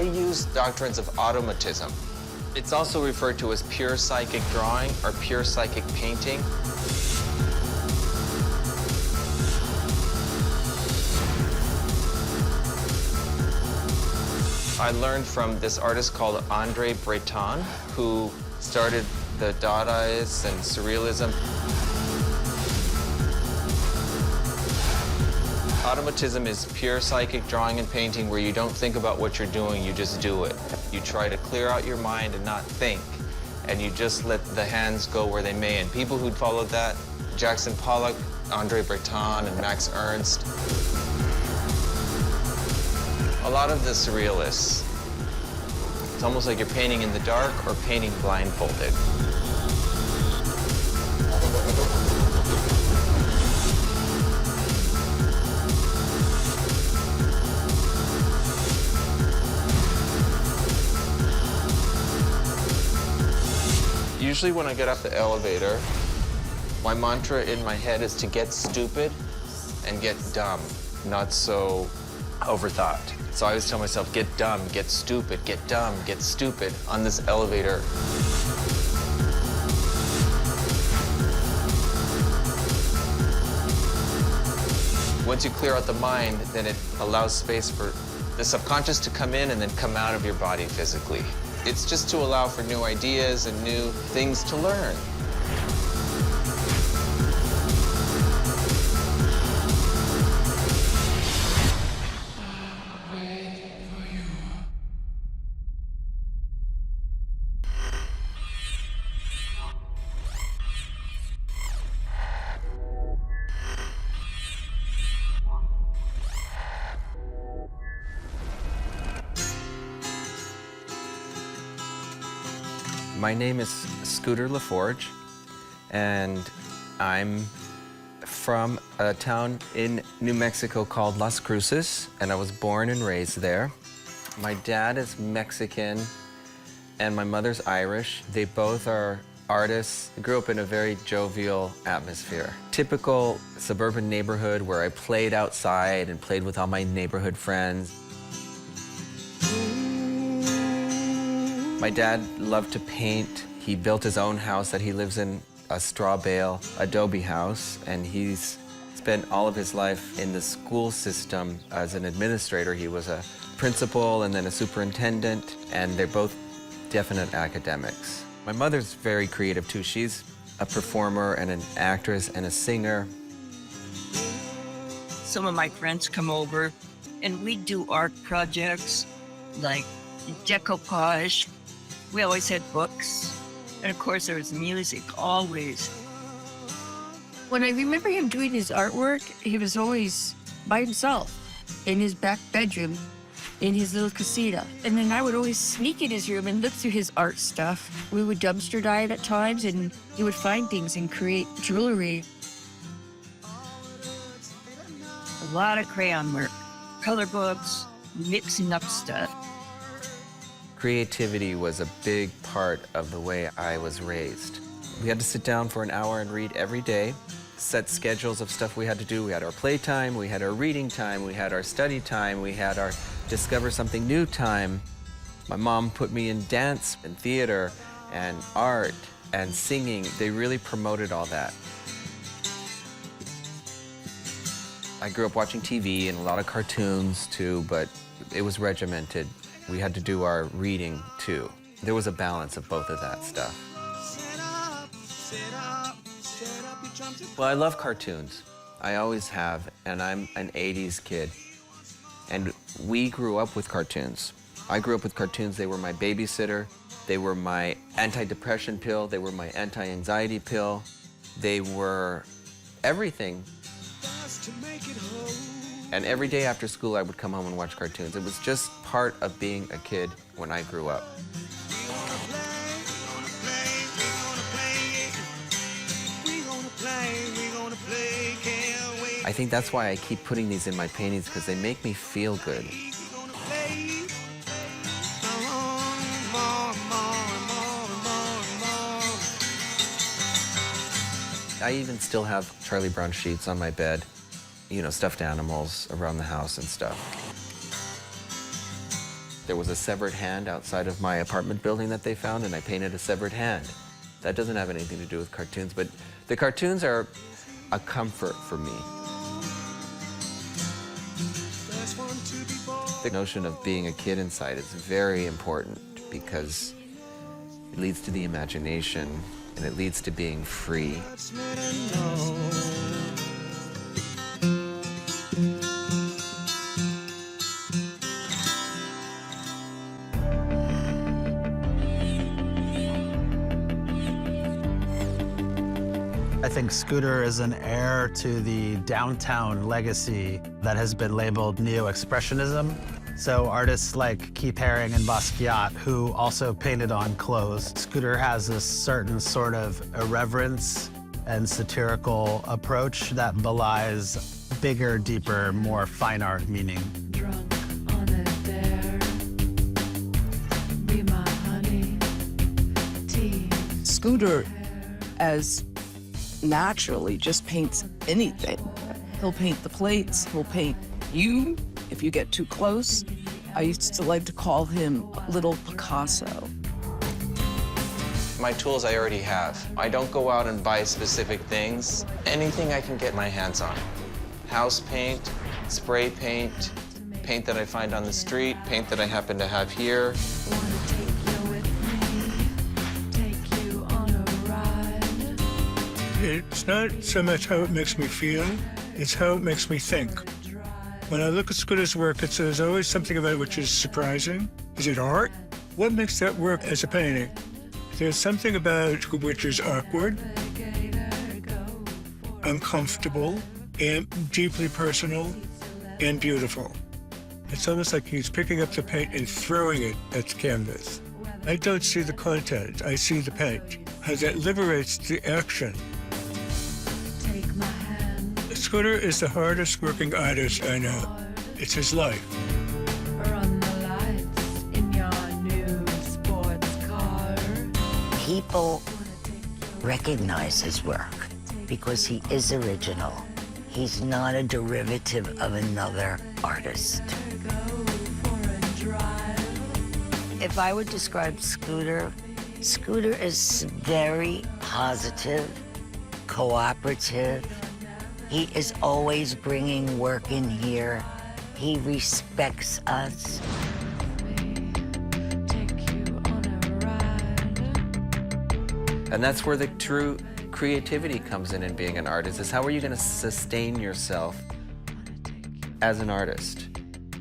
use doctrines of automatism. It's also referred to as pure psychic drawing or pure psychic painting. I learned from this artist called Andre Breton, who started the Dadaists and Surrealism. Automatism is pure psychic drawing and painting where you don't think about what you're doing, you just do it. You try to clear out your mind and not think, and you just let the hands go where they may. And people who'd followed that, Jackson Pollock, Andre Breton, and Max Ernst. A lot of the surrealists, it's almost like you're painting in the dark or painting blindfolded. Usually when I get off the elevator, my mantra in my head is to get stupid and get dumb, not so overthought. So I always tell myself, get dumb, get stupid, get dumb, get stupid on this elevator. Once you clear out the mind, then it allows space for the subconscious to come in and then come out of your body physically. It's just to allow for new ideas and new things to learn. My name is Scooter LaForge, and I'm from a town in New Mexico called Las Cruces, and I was born and raised there. My dad is Mexican, and my mother's Irish. They both are artists. I grew up in a very jovial atmosphere. Typical suburban neighborhood where I played outside and played with all my neighborhood friends. My dad loved to paint. He built his own house that he lives in, a straw bale adobe house, and he's spent all of his life in the school system as an administrator. He was a principal and then a superintendent, and they're both definite academics. My mother's very creative too. She's a performer and an actress and a singer. Some of my friends come over and we do art projects like decoupage. We always had books. And of course there was music, always. When I remember him doing his artwork, he was always by himself in his back bedroom, in his little casita. And then I would always sneak in his room and look through his art stuff. We would dumpster dive at times, and he would find things and create jewelry. A lot of crayon work, color books, mixing up stuff. Creativity was a big part of the way I was raised. We had to sit down for an hour and read every day, set schedules of stuff we had to do. We had our playtime, we had our reading time, we had our study time, we had our discover something new time. My mom put me in dance and theater and art and singing. They really promoted all that. I grew up watching TV and a lot of cartoons too, but it was regimented. We had to do our reading too. There was a balance of both of that stuff. Well, I love cartoons. I always have, and I'm an 80s kid. And we grew up with cartoons. I grew up with cartoons. They were my babysitter. They were my anti-depression pill. They were my anti-anxiety pill. They were everything. And every day after school, I would come home and watch cartoons. It was just part of being a kid when I grew up. I think that's why I keep putting these in my paintings, because they make me feel good. I even still have Charlie Brown sheets on my bed. You know, stuffed animals around the house and stuff. There was a severed hand outside of my apartment building that they found, and I painted a severed hand. That doesn't have anything to do with cartoons, but the cartoons are a comfort for me. The notion of being a kid inside is very important because it leads to the imagination and it leads to being free. I think Scooter is an heir to the downtown legacy that has been labeled neo-expressionism. So artists like Keith Haring and Basquiat, who also painted on clothes, Scooter has a certain sort of irreverence and satirical approach that belies bigger, deeper, more fine art meaning. Drunk on a dare, be my honey, tea. Scooter, as naturally, just paints anything. He'll paint the plates, he'll paint you if you get too close. I used to like to call him Little Picasso. My tools I already have. I don't go out and buy specific things. Anything I can get my hands on. House paint, spray paint, paint that I find on the street, paint that I happen to have here. Wanna take you with me, take you on a ride. It's not so much how it makes me feel, it's how it makes me think. When I look at Scooter's work, there's always something about it which is surprising. Is it art? What makes that work as a painting? There's something about it which is awkward, uncomfortable, and deeply personal and beautiful. It's almost like he's picking up the paint and throwing it at the canvas. I don't see the content, I see the paint. How that liberates the action. Take my hand, Scooter is the hardest working artist I know. It's his life. run the lights in your new sports car. People recognize his work because he is original. He's not a derivative of another artist. Go for a drive. If I would describe Scooter, Scooter is very positive, cooperative. He is always bringing work in here. He respects us. Take you on a ride. And that's where the true creativity comes in being an artist, is how are you going to sustain yourself as an artist?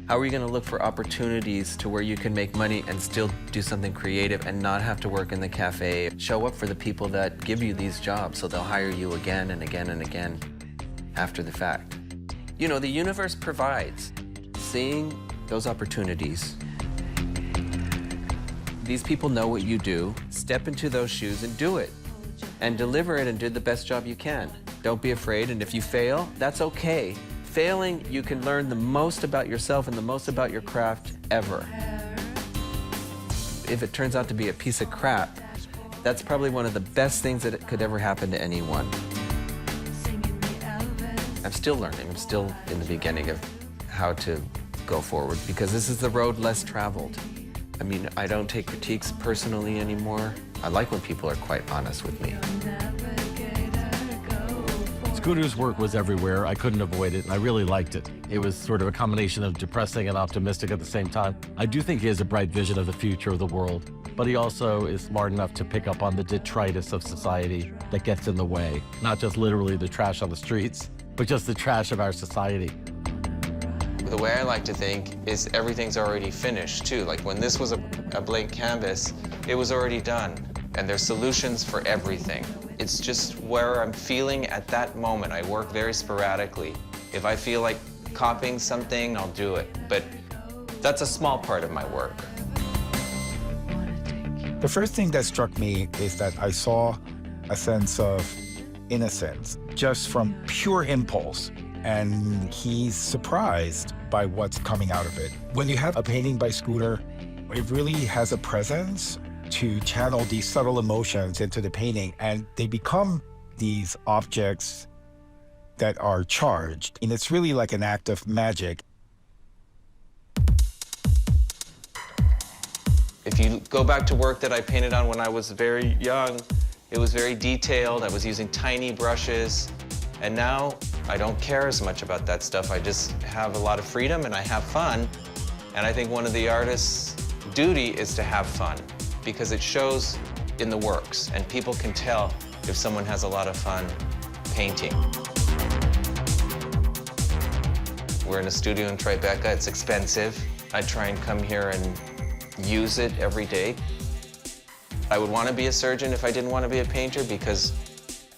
How are you going to look for opportunities to where you can make money and still do something creative and not have to work in the cafe? Show up for the people that give you these jobs so they'll hire you again and again and again after the fact. You know, the universe provides. Seeing those opportunities. These people know what you do. Step into those shoes and do it. And deliver it and do the best job you can. Don't be afraid, and if you fail, that's okay. Failing, you can learn the most about yourself and the most about your craft ever. If it turns out to be a piece of crap, that's probably one of the best things that could ever happen to anyone. I'm still learning. I'm still in the beginning of how to go forward because this is the road less traveled. I mean, I don't take critiques personally anymore. I like when people are quite honest with me. Scooter's work was everywhere. I couldn't avoid it, and I really liked it. It was sort of a combination of depressing and optimistic at the same time. I do think he has a bright vision of the future of the world, but he also is smart enough to pick up on the detritus of society that gets in the way. Not just literally the trash on the streets, but just the trash of our society. The way I like to think is everything's already finished, too. Like, when this was a blank canvas, it was already done. And there's solutions for everything. It's just where I'm feeling at that moment. I work very sporadically. If I feel like copying something, I'll do it. But that's a small part of my work. The first thing that struck me is that I saw a sense of innocence just from pure impulse. And he's surprised by what's coming out of it. When you have a painting by Scooter, it really has a presence to channel these subtle emotions into the painting, and they become these objects that are charged. And it's really like an act of magic. If you go back to work that I painted on when I was very young, it was very detailed. I was using tiny brushes. And now I don't care as much about that stuff. I just have a lot of freedom and I have fun. And I think one of the artist's duty is to have fun because it shows in the works and people can tell if someone has a lot of fun painting. We're in a studio in Tribeca. It's expensive. I try and come here and use it every day. I would want to be a surgeon if I didn't want to be a painter because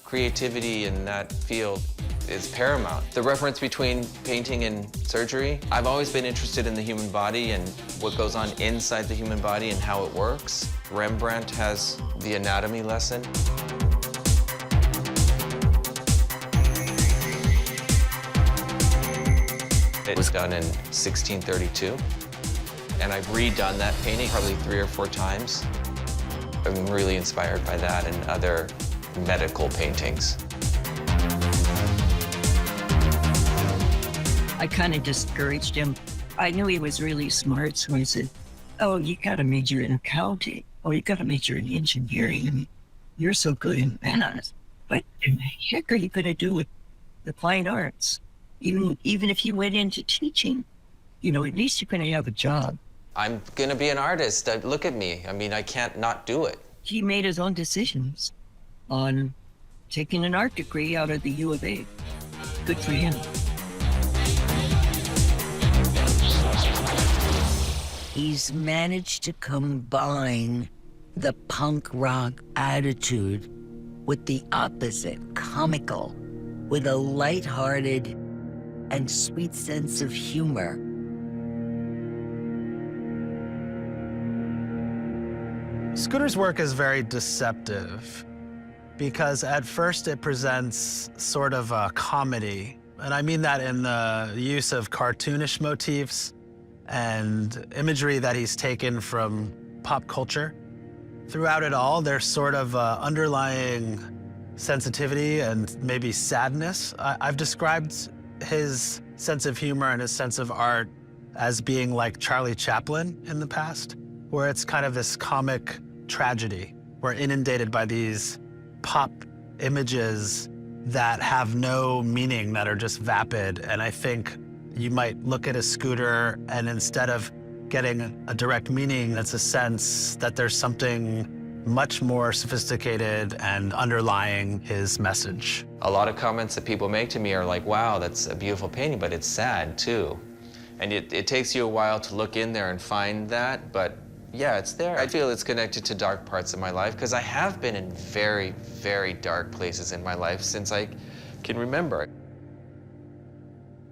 creativity in that field is paramount. The reference between painting and surgery, I've always been interested in the human body and what goes on inside the human body and how it works. Rembrandt has the anatomy lesson. It was done in 1632, and I've redone that painting probably 3 or 4 times. I'm really inspired by that and other medical paintings. I kind of discouraged him. I knew he was really smart, so I said, oh, you got to major in accounting. Oh, you got to major in engineering. I mean, you're so good in math. What the heck are you going to do with the fine arts? Even if you went into teaching, you know, at least you're going to have a job. I'm going to be an artist. Look at me. I mean, I can't not do it. He made his own decisions on taking an art degree out of the U of A. Good for him. He's managed to combine the punk rock attitude with the opposite, comical, with a lighthearted and sweet sense of humor. Scooter's work is very deceptive because at first it presents sort of a comedy. And I mean that in the use of cartoonish motifs and imagery that he's taken from pop culture. Throughout it all, there's sort of underlying sensitivity and maybe sadness. I've described his sense of humor and his sense of art as being like Charlie Chaplin in the past, where it's kind of this comic tragedy. We're inundated by these pop images that have no meaning, that are just vapid. And I think you might look at a Scooter and instead of getting a direct meaning, it's a sense that there's something much more sophisticated and underlying his message. A lot of comments that people make to me are like, wow, that's a beautiful painting, but it's sad too. And it takes you a while to look in there and find that, but yeah, it's there. I feel it's connected to dark parts of my life because I have been in very, very dark places in my life since I can remember.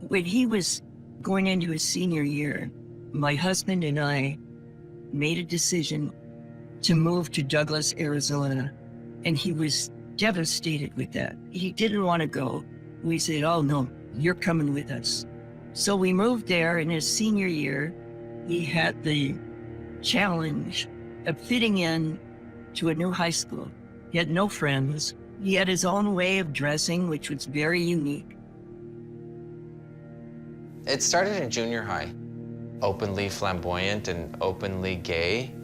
When he was going into his senior year, my husband and I made a decision to move to Douglas, Arizona, and he was devastated with that. He didn't want to go. We said, oh no, you're coming with us. So we moved there. In his senior year, he had the challenge of fitting in to a new high school. He had no friends. He had his own way of dressing, which was very unique. It started in junior high, openly flamboyant and openly gay,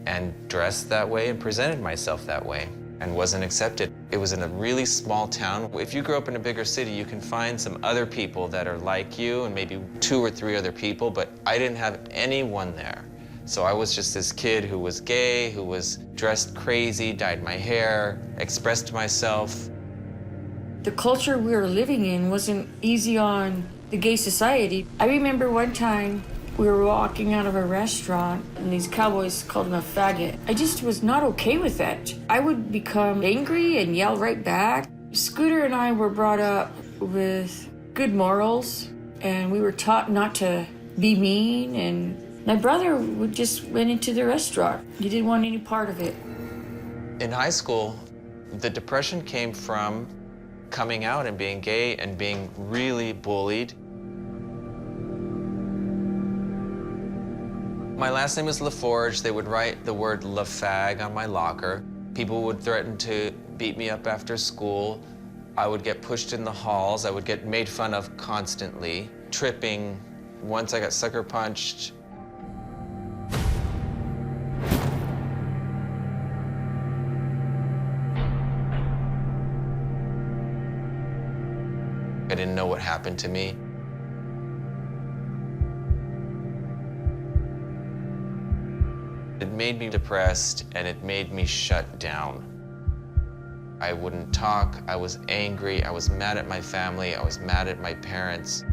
and dressed that way and presented myself that way and wasn't accepted. It was in a really small town. If you grow up in a bigger city, you can find some other people that are like you and maybe 2 or 3 other people, but I didn't have anyone there. So I was just this kid who was gay, who was dressed crazy, dyed my hair, expressed myself. The culture we were living in wasn't easy on the gay society. I remember one time we were walking out of a restaurant and these cowboys called him a faggot. I just was not okay with that. I would become angry and yell right back. Scooter and I were brought up with good morals and we were taught not to be mean, and my brother just went into the restaurant. He didn't want any part of it. In high school, the depression came from coming out and being gay and being really bullied. My last name is LaForge. They would write the word LaFag on my locker. People would threaten to beat me up after school. I would get pushed in the halls. I would get made fun of constantly, tripping. Once I got sucker punched. I didn't know what happened to me. It made me depressed and it made me shut down. I wouldn't talk, I was angry, I was mad at my family, I was mad at my parents.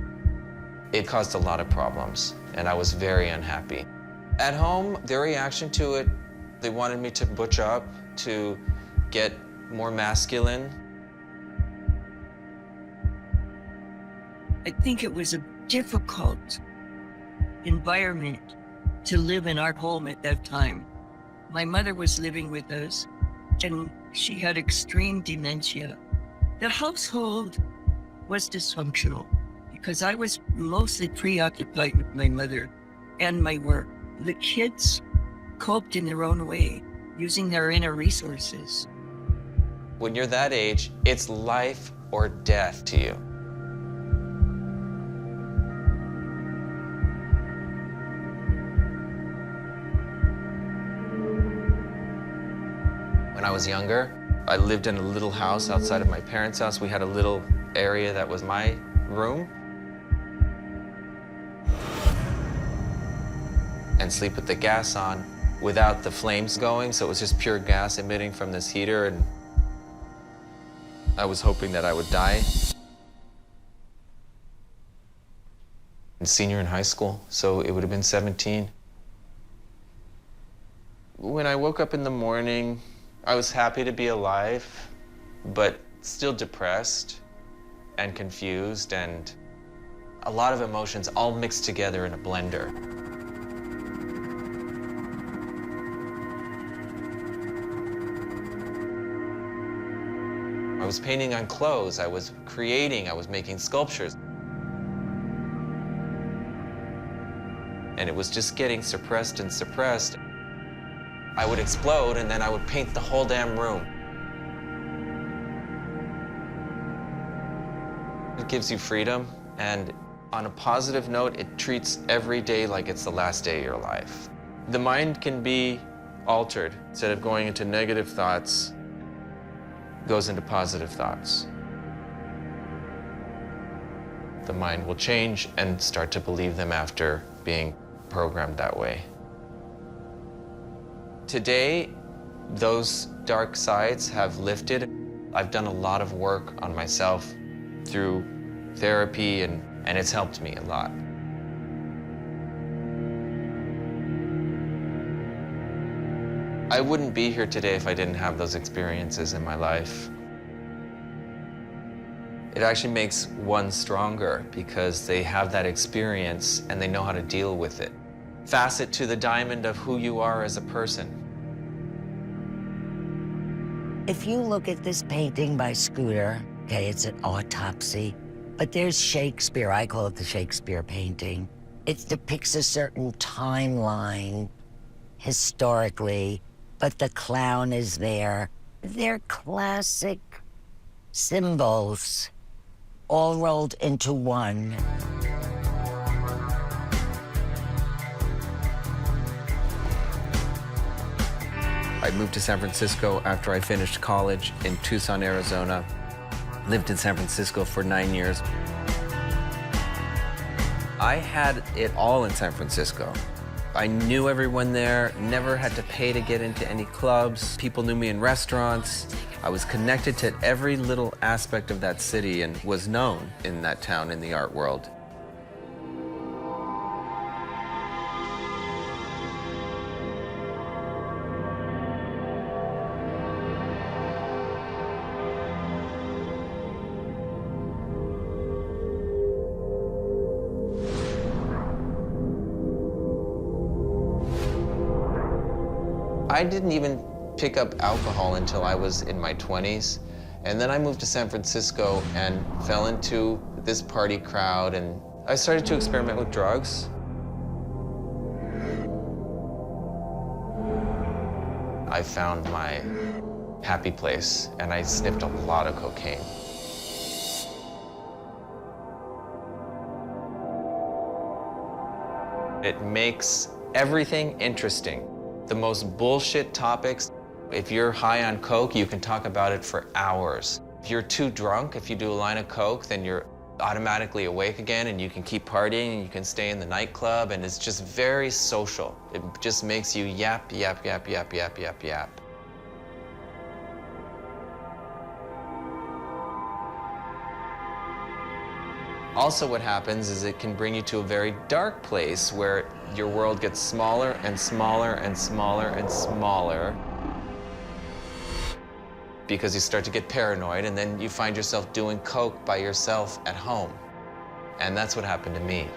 It caused a lot of problems and I was very unhappy. At home, their reaction to it, they wanted me to butch up, to get more masculine. I think it was a difficult environment to live in our home at that time. My mother was living with us and she had extreme dementia. The household was dysfunctional because I was mostly preoccupied with my mother and my work. The kids coped in their own way, using their inner resources. When you're that age, it's life or death to you. When I was younger, I lived in a little house outside of my parents' house. We had a little area that was my room. And sleep with the gas on without the flames going, so it was just pure gas emitting from this heater, and I was hoping that I would die. Senior in high school, so it would have been 17. When I woke up in the morning, I was happy to be alive, but still depressed and confused and a lot of emotions all mixed together in a blender. I was painting on clothes, I was creating, I was making sculptures. And it was just getting suppressed and suppressed. I would explode and then I would paint the whole damn room. It gives you freedom, and on a positive note, it treats every day like it's the last day of your life. The mind can be altered. Instead of going into negative thoughts, goes into positive thoughts. The mind will change and start to believe them after being programmed that way. Today, those dark sides have lifted. I've done a lot of work on myself through therapy, and it's helped me a lot. I wouldn't be here today if I didn't have those experiences in my life. It actually makes one stronger because they have that experience and they know how to deal with it. Facet to the diamond of who you are as a person. If you look at this painting by Scooter, okay, it's an autopsy, but there's Shakespeare, I call it the Shakespeare painting. It depicts a certain timeline historically, but the clown is there. They're classic symbols, all rolled into one. I moved to San Francisco after I finished college in Tucson, Arizona. Lived in San Francisco for 9 years. I had it all in San Francisco. I knew everyone there, never had to pay to get into any clubs. People knew me in restaurants. I was connected to every little aspect of that city and was known in that town in the art world. I didn't even pick up alcohol until I was in my 20s. And then I moved to San Francisco and fell into this party crowd, and I started to experiment with drugs. I found my happy place, and I sniffed a lot of cocaine. It makes everything interesting. The most bullshit topics, if you're high on coke, you can talk about it for hours. If you're too drunk, if you do a line of coke, then you're automatically awake again, and you can keep partying, and you can stay in the nightclub, and it's just very social. It just makes you yap, yap, yap, yap, yap, yap, yap. Also, what happens is it can bring you to a very dark place where your world gets smaller and smaller and smaller and smaller because you start to get paranoid, and then you find yourself doing coke by yourself at home. And that's what happened to me.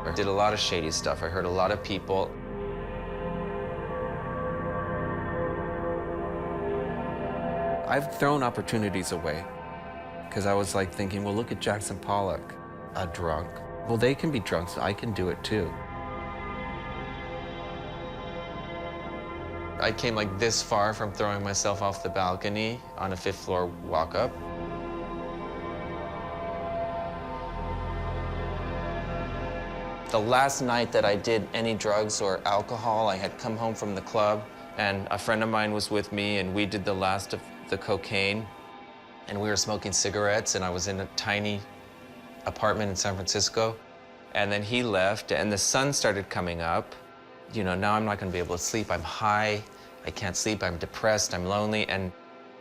I did a lot of shady stuff. I hurt a lot of people. I've thrown opportunities away because I was like thinking, well, look at Jackson Pollock, a drunk. Well, they can be drunk, so I can do it too. I came like this far from throwing myself off the balcony on a 5th floor walk-up. The last night that I did any drugs or alcohol, I had come home from the club, and a friend of mine was with me, and we did the last of the cocaine, and we were smoking cigarettes, and I was in a tiny apartment in San Francisco, and then he left, and the sun started coming up. You know, now I'm not gonna be able to sleep. I'm high, I can't sleep, I'm depressed, I'm lonely, and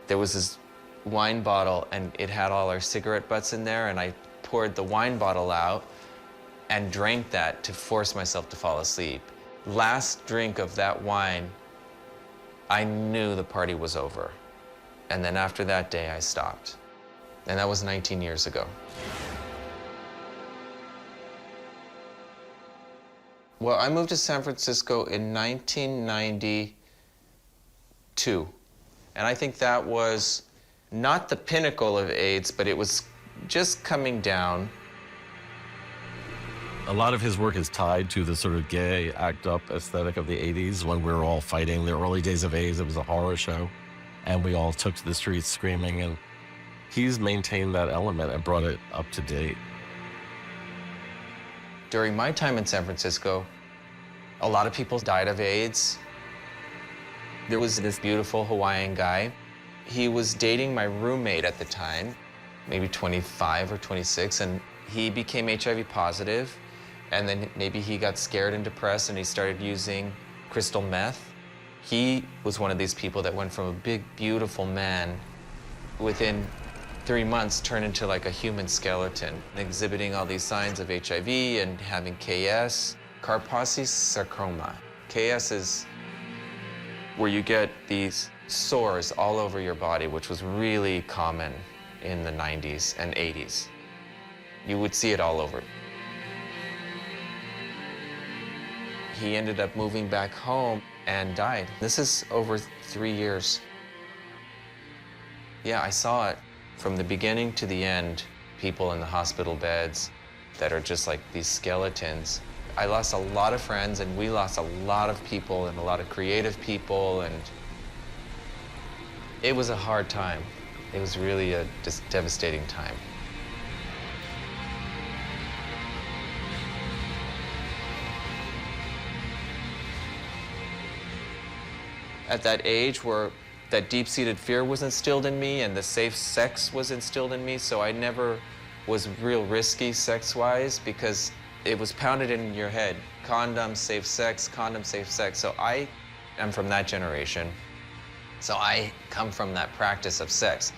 there was this wine bottle, and it had all our cigarette butts in there, and I poured the wine bottle out and drank that to force myself to fall asleep. Last drink of that wine, I knew the party was over. And then after that day, I stopped. And that was 19 years ago. Well, I moved to San Francisco in 1992. And I think that was not the pinnacle of AIDS, but it was just coming down. A lot of his work is tied to the sort of gay, act-up aesthetic of the 80s when we were all fighting the early days of AIDS. It was a horror show, and we all took to the streets screaming, and he's maintained that element and brought it up to date. During my time in San Francisco, a lot of people died of AIDS. There was this beautiful Hawaiian guy. He was dating my roommate at the time, maybe 25 or 26, and he became HIV positive. And then maybe he got scared and depressed, and he started using crystal meth. He was one of these people that went from a big, beautiful man, within 3 months turned into like a human skeleton, exhibiting all these signs of HIV and having KS, Kaposi's sarcoma. KS is where you get these sores all over your body, which was really common in the 90s and 80s. You would see it all over. He ended up moving back home and died. This is over 3 years. Yeah, I saw it from the beginning to the end, people in the hospital beds that are just like these skeletons. I lost a lot of friends, and we lost a lot of people and a lot of creative people, and it was a hard time. It was really a just devastating time. At that age where that deep-seated fear was instilled in me and the safe sex was instilled in me, so I never was real risky sex-wise because it was pounded in your head. Condom, safe sex, condom, safe sex. So I am from that generation. So I come from that practice of sex.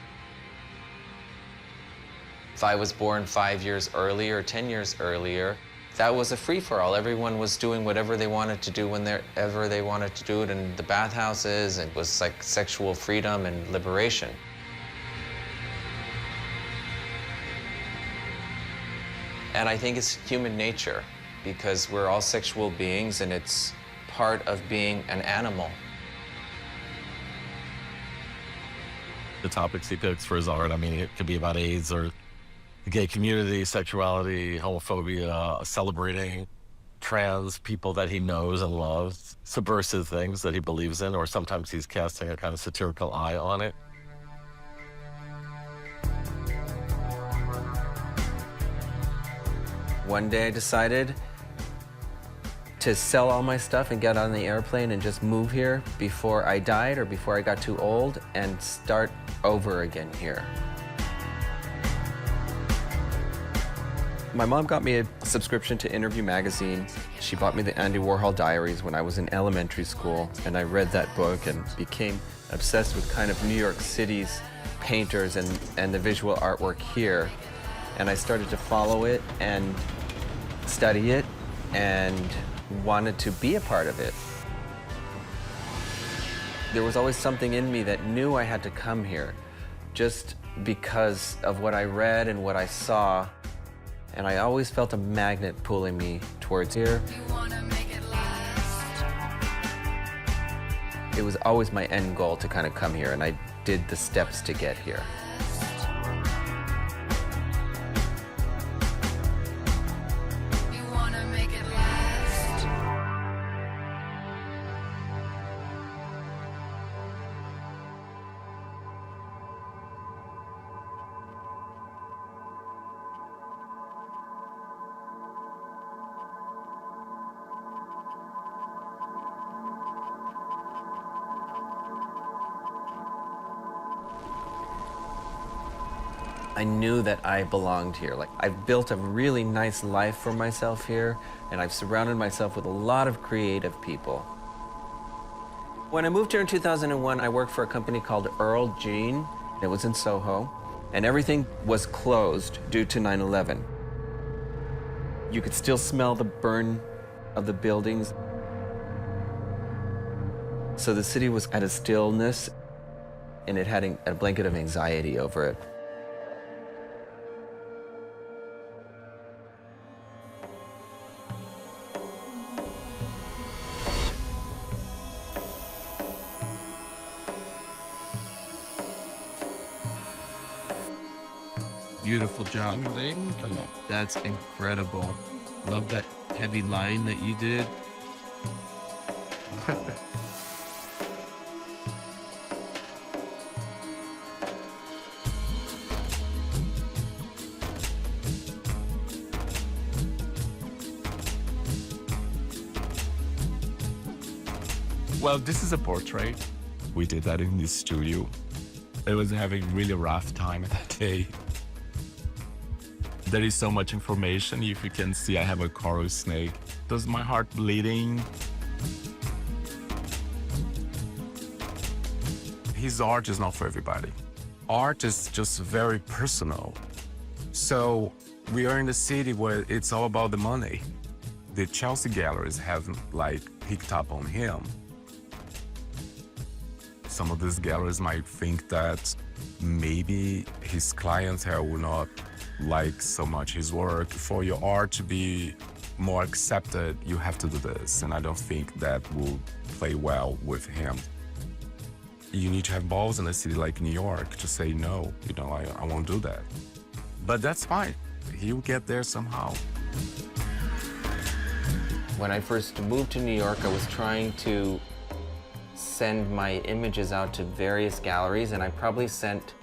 If I was born 5 years earlier, 10 years earlier, that was a free-for-all. Everyone was doing whatever they wanted to do whenever they wanted to do it in the bathhouses. It was like sexual freedom and liberation. And I think it's human nature because we're all sexual beings and it's part of being an animal. The topics he picks for his art, I mean, it could be about AIDS or the gay community, sexuality, homophobia, celebrating trans people that he knows and loves, subversive things that he believes in, or sometimes he's casting a kind of satirical eye on it. One day I decided to sell all my stuff and get on the airplane and just move here before I died or before I got too old and start over again here. My mom got me a subscription to Interview magazine. She bought me the Andy Warhol Diaries when I was in elementary school, and I read that book and became obsessed with kind of New York City's painters and the visual artwork here. And I started to follow it and study it and wanted to be a part of it. There was always something in me that knew I had to come here just because of what I read and what I saw. And I always felt a magnet pulling me towards here. It was always my end goal to kind of come here, and I did the steps to get here. I knew that I belonged here. Like, I've built a really nice life for myself here, and I've surrounded myself with a lot of creative people. When I moved here in 2001, I worked for a company called Earl Jean. It was in Soho, and everything was closed due to 9/11. You could still smell the burn of the buildings. So the city was at a stillness, and it had a blanket of anxiety over it. Beautiful job. That's incredible. Love that heavy line that you did. Well, this is a portrait. We did that in the studio. I was having really rough time that day. There is so much information. If you can see, I have a coral snake. Does my heart bleeding? His art is not for everybody. Art is just very personal. So we are in a city where it's all about the money. The Chelsea galleries haven't picked up on him. Some of these galleries might think that maybe his clientele will not like so much his work. For your art to be more accepted, you have to do this, and I don't think that will play well with him. You need to have balls in a city like New York to say no, I won't do that. But that's fine, he'll get there somehow. When I first moved to New York, I was trying to send my images out to various galleries, and I probably sent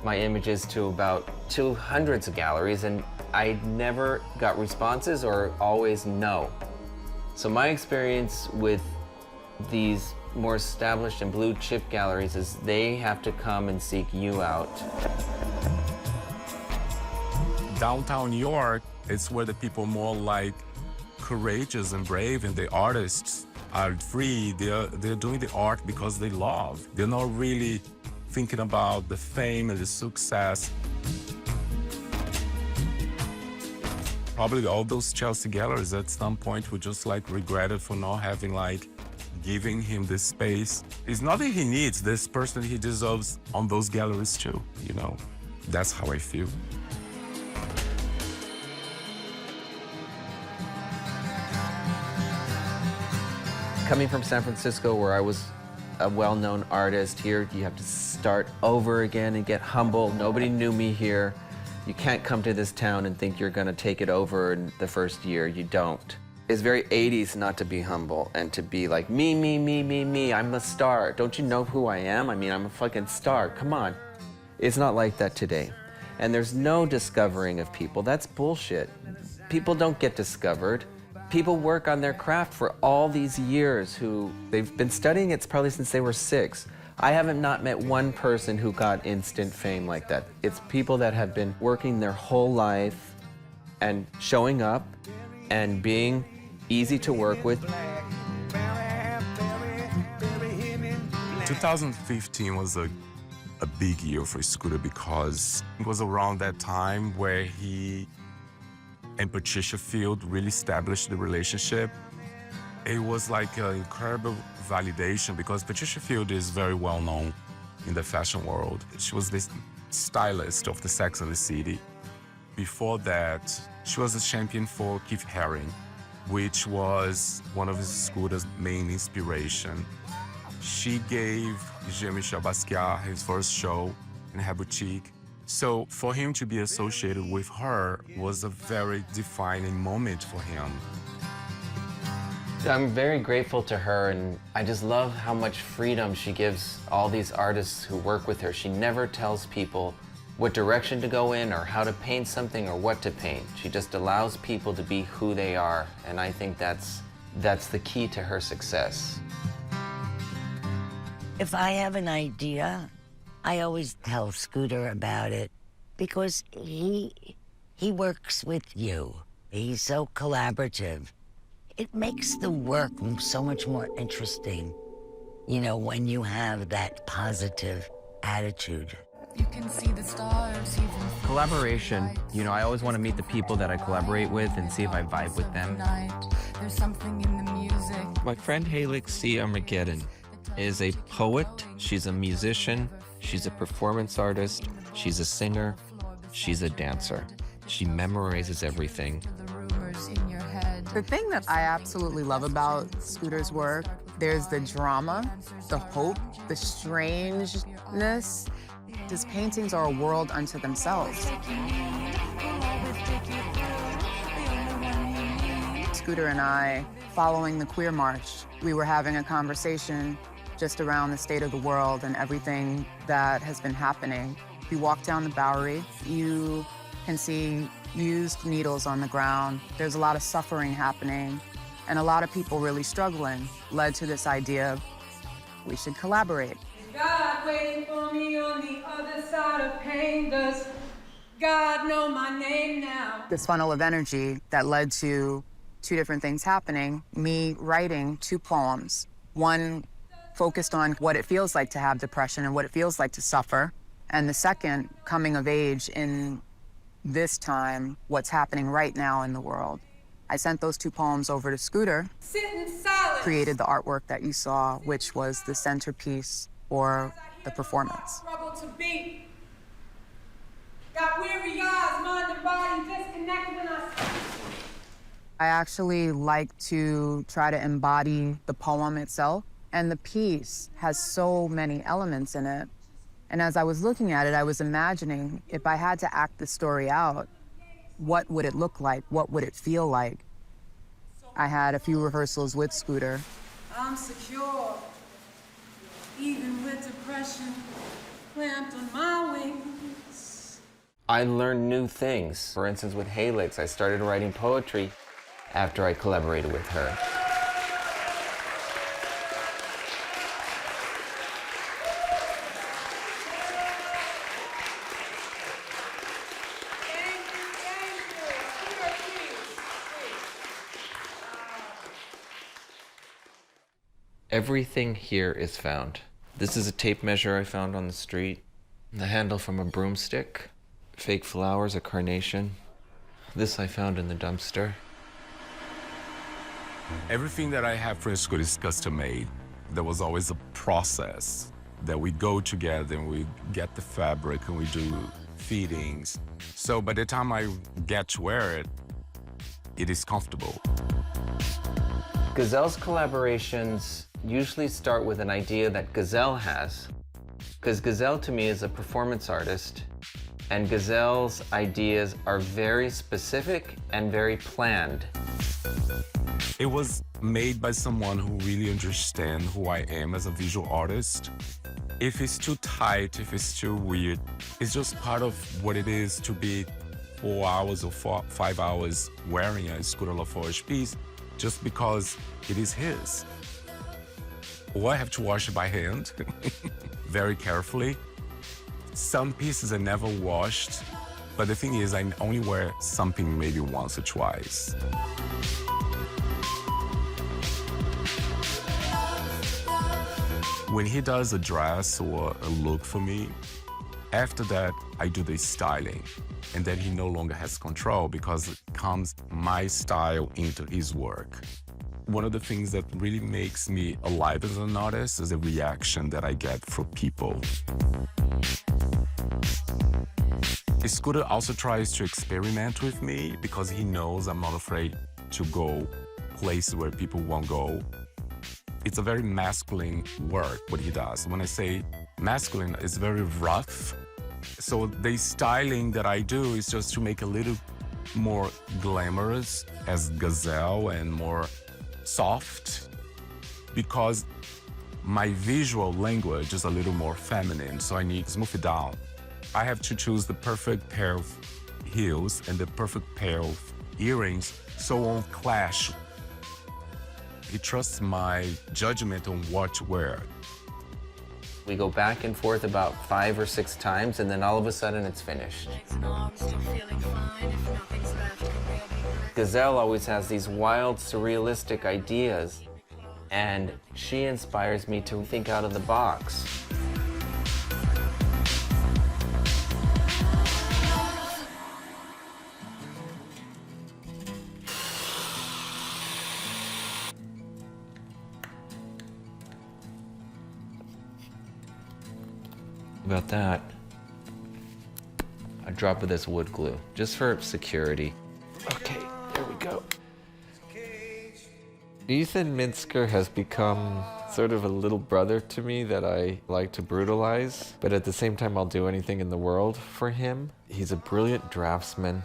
my images to about 200 galleries, and I never got responses or always no. So my experience with these more established and blue chip galleries is they have to come and seek you out. Downtown New York, it's where the people more courageous and brave, and the artists are free. They're doing the art because they love. They're not really thinking about the fame and the success. Probably all those Chelsea galleries at some point would just regretted for not having giving him this space. It's not that he needs this person, he deserves on those galleries too, That's how I feel. Coming from San Francisco, where I was a well-known artist, here you have to start over again and get humble. Nobody knew me here. You can't come to this town and think you're gonna take it over in the first year. You don't. It's very 80s not to be humble and to be like, me, me, me, me, me, I'm a star. Don't you know who I am? I mean, I'm a fucking star, come on. It's not like that today. And there's no discovering of people, that's bullshit. People don't get discovered. People work on their craft for all these years they've been studying it probably since they were 6. I haven't not met one person who got instant fame like that. It's people that have been working their whole life and showing up and being easy to work with. 2015 was a big year for Scooter because it was around that time where he and Patricia Field really established the relationship. It was like an incredible validation because Patricia Field is very well known in the fashion world. She was the stylist of the Sex and the City. Before that, she was a champion for Keith Haring, which was one of Scooter's main inspiration. She gave Jean-Michel Basquiat his first show in her boutique. So for him to be associated with her was a very defining moment for him. I'm very grateful to her, and I just love how much freedom she gives all these artists who work with her. She never tells people what direction to go in or how to paint something or what to paint. She just allows people to be who they are, and I think that's the key to her success. If I have an idea, I always tell Scooter about it because he works with you. He's so collaborative. It makes the work so much more interesting, you know, when you have that positive attitude. You can see the stars even Collaboration, you know, I always want to meet the people that I collaborate with and see if I vibe with them. There's something in the music. My friend Halix C. Armageddon is a poet, she's a musician, she's a performance artist, she's a singer, she's a dancer. She memorizes everything. The thing that I absolutely love about Scooter's work, there's the drama, the hope, the strangeness. His paintings are a world unto themselves. Scooter and I, following the Queer March, we were having a conversation just around the state of the world and everything that has been happening. If you walk down the Bowery, you can see used needles on the ground. There's a lot of suffering happening and a lot of people really struggling, led to this idea of we should collaborate. God waiting for me on the other side of pain. Does God know my name now? This funnel of energy that led to 2 different things happening. Me writing 2 poems. One focused on what it feels like to have depression and what it feels like to suffer. And the second, coming of age in this time, what's happening right now in the world. I sent those 2 poems over to Scooter, created the artwork that you saw, which was the centerpiece for the performance. Got weary eyes, mind and body disconnected when I actually like to try to embody the poem itself, and the piece has so many elements in it. And as I was looking at it, I was imagining if I had to act the story out, what would it look like? What would it feel like? I had a few rehearsals with Scooter. I'm secure, even with depression clamped on my wings. I learned new things. For instance, with Halix, I started writing poetry after I collaborated with her. Everything here is found. This is a tape measure I found on the street, the handle from a broomstick, fake flowers, a carnation. This I found in the dumpster. Everything that I have for Scooter is custom made. There was always a process that we go together and we get the fabric and we do fittings. So by the time I get to wear it, it is comfortable. Gazelle's collaborations usually start with an idea that Gazelle has, because Gazelle to me is a performance artist, and Gazelle's ideas are very specific and very planned. It was made by someone who really understands who I am as a visual artist. If it's too tight, if it's too weird, it's just part of what it is to be 4 hours or 5 hours wearing a Scooter LaForge piece. just because it is his. Or I have to wash it by hand, very carefully. Some pieces are never washed, but the thing is, I only wear something maybe once or twice. When he does a dress or a look for me, after that, I do the styling. And then he no longer has control because it comes my style into his work. One of the things that really makes me alive as an artist is the reaction that I get from people. Scooter also tries to experiment with me because he knows I'm not afraid to go places where people won't go. It's a very masculine work, what he does. When I say masculine, it's very rough. So the styling that I do is just to make a little more glamorous as gazelle and more soft, because my visual language is a little more feminine, so I need to smooth it down. I have to choose the perfect pair of heels and the perfect pair of earrings so it won't clash. He trusts my judgment on what to wear. We go back and forth about 5 or 6 times, and then all of a sudden it's finished. Gazelle always has these wild, surrealistic ideas, and she inspires me to think out of the box. About that, a drop of this wood glue, just for security. Okay, there we go. Ethan Minsker has become sort of a little brother to me that I like to brutalize, but at the same time I'll do anything in the world for him. He's a brilliant draftsman.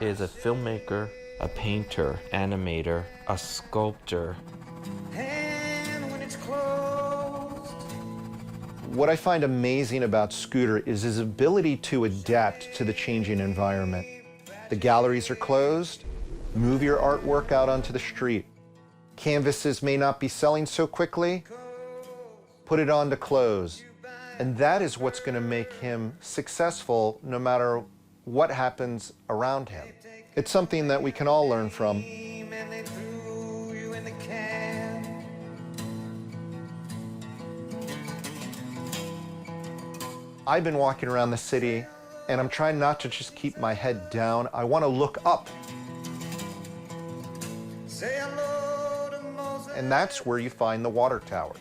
He is a filmmaker, a painter, animator, a sculptor. What I find amazing about Scooter is his ability to adapt to the changing environment. The galleries are closed, move your artwork out onto the street. Canvases may not be selling so quickly, put it on to close. And that is what's going to make him successful no matter what happens around him. It's something that we can all learn from. I've been walking around the city and I'm trying not to just keep my head down. I want to look up. And that's where you find the water tower.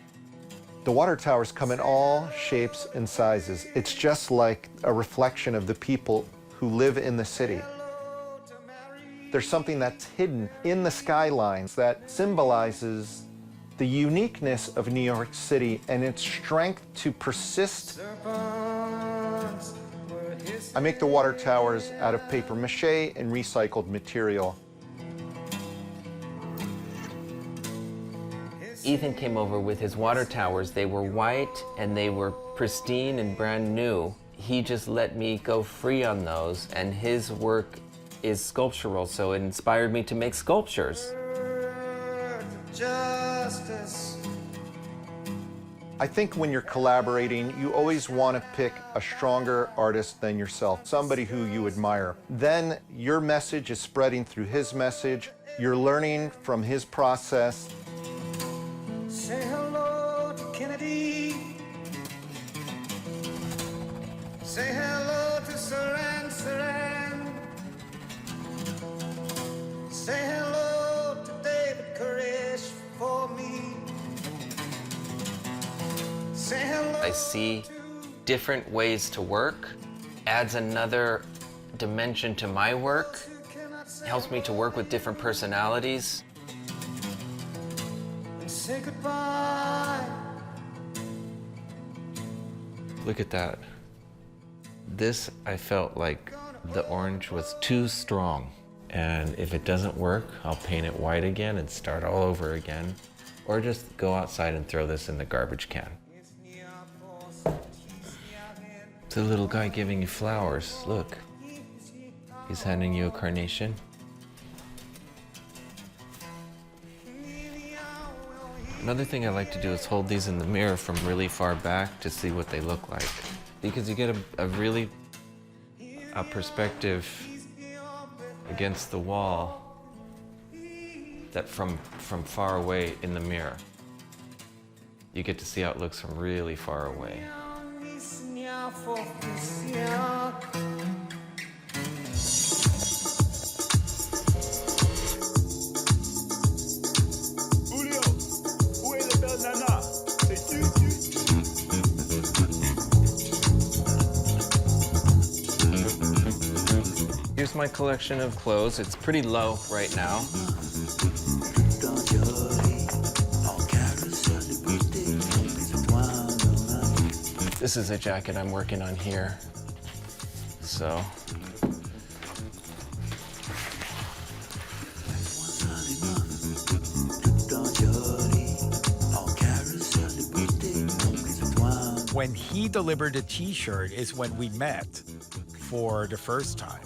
The water towers come in all shapes and sizes. It's just like a reflection of the people who live in the city. There's something that's hidden in the skylines that symbolizes the uniqueness of New York City and its strength to persist. I make the water towers out of paper mache and recycled material. Ethan came over with his water towers. They were white and they were pristine and brand new. He just let me go free on those, and his work is sculptural, so it inspired me to make sculptures. I think when you're collaborating, you always want to pick a stronger artist than yourself, somebody who you admire. Then your message is spreading through his message. You're learning from his process. Say hello to Kennedy. Say hello to Saran Saran. Say hello to David Koresh for me. Say hello. I see different ways to work, adds another dimension to my work, helps me to work with different personalities. Say goodbye. Look at that. This, I felt like the orange was too strong. And if it doesn't work, I'll paint it white again and start all over again. Or just go outside and throw this in the garbage can. It's a little guy giving you flowers. Look. He's handing you a carnation. Another thing I like to do is hold these in the mirror from really far back to see what they look like. Because you get a perspective against the wall that from far away in the mirror. You get to see how it looks from really far away. Here's my collection of clothes. It's pretty low right now. This is a jacket I'm working on here. So. When he delivered a t-shirt is when we met for the first time.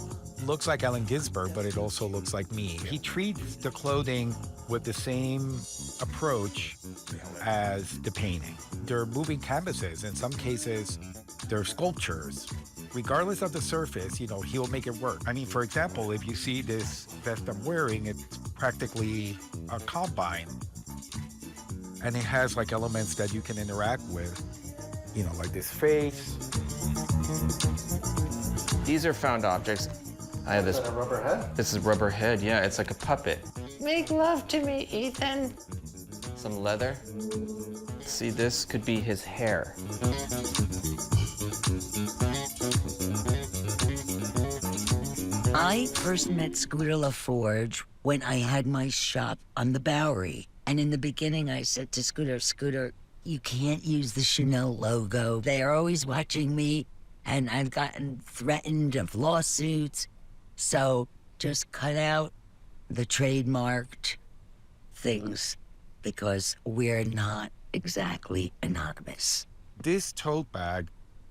Looks like Allen Ginsberg, but it also looks like me. He treats the clothing with the same approach as the painting. They're moving canvases. In some cases, they're sculptures. Regardless of the surface, you know, he'll make it work. I mean, for example, if you see this vest I'm wearing, it's practically a combine. And it has like elements that you can interact with, you know, like this face. These are found objects. I have this. Is that a rubber head? This is rubber head, yeah, it's like a puppet. Make love to me, Ethan. Some leather. See, this could be his hair. I first met Scooter LaForge when I had my shop on the Bowery. And in the beginning, I said to Scooter, Scooter, you can't use the Chanel logo. They are always watching me, and I've gotten threatened of lawsuits. So just cut out the trademarked things because we're not exactly anonymous. This tote bag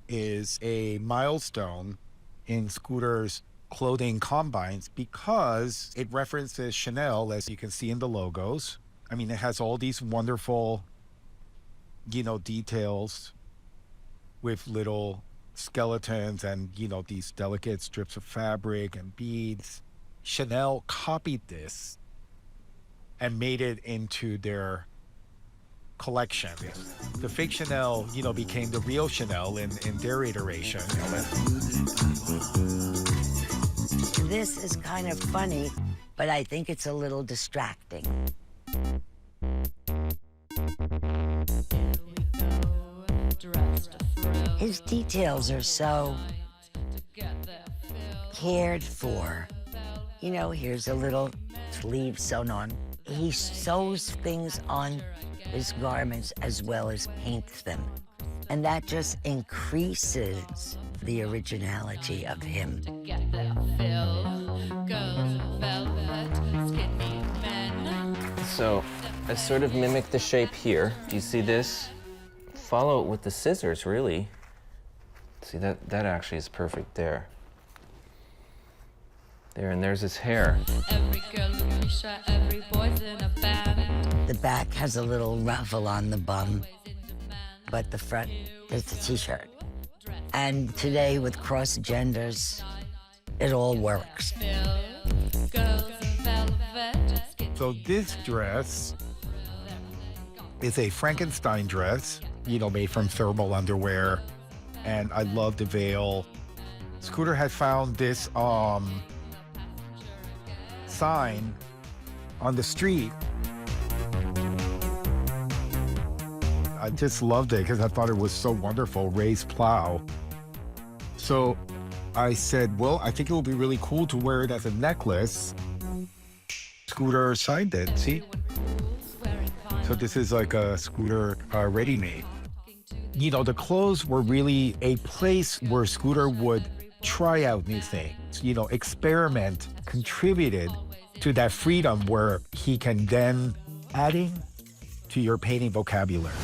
is a milestone in Scooter's clothing combines because it references Chanel, as you can see in the logos. I mean, it has all these wonderful, you know, details with little skeletons and, you know, these delicate strips of fabric and beads. Chanel copied this and made it into their collection. The fake Chanel, you know, became the real Chanel in their iteration. This is kind of funny, but I think it's a little distracting. His details are so cared for. You know, here's a little sleeve sewn on. He sews things on his garments as well as paints them. And that just increases the originality of him. So I sort of mimic the shape here. Do you see this? Follow it with the scissors, really. See, that actually is perfect there. There, and there's his hair. The back has a little ruffle on the bum, but the front is the t-shirt. And today, with cross genders, it all works. So this dress is a Frankenstein dress, you know, made from thermal underwear. And I love the veil. Scooter had found this sign on the street. I just loved it because I thought it was so wonderful, raised plow. So I said, well, I think it would be really cool to wear it as a necklace. Scooter signed it, see? So this is like a Scooter ready-made. You know, the clothes were really a place where Scooter would try out new things, you know, experiment, contributed to that freedom where he can then adding to your painting vocabulary.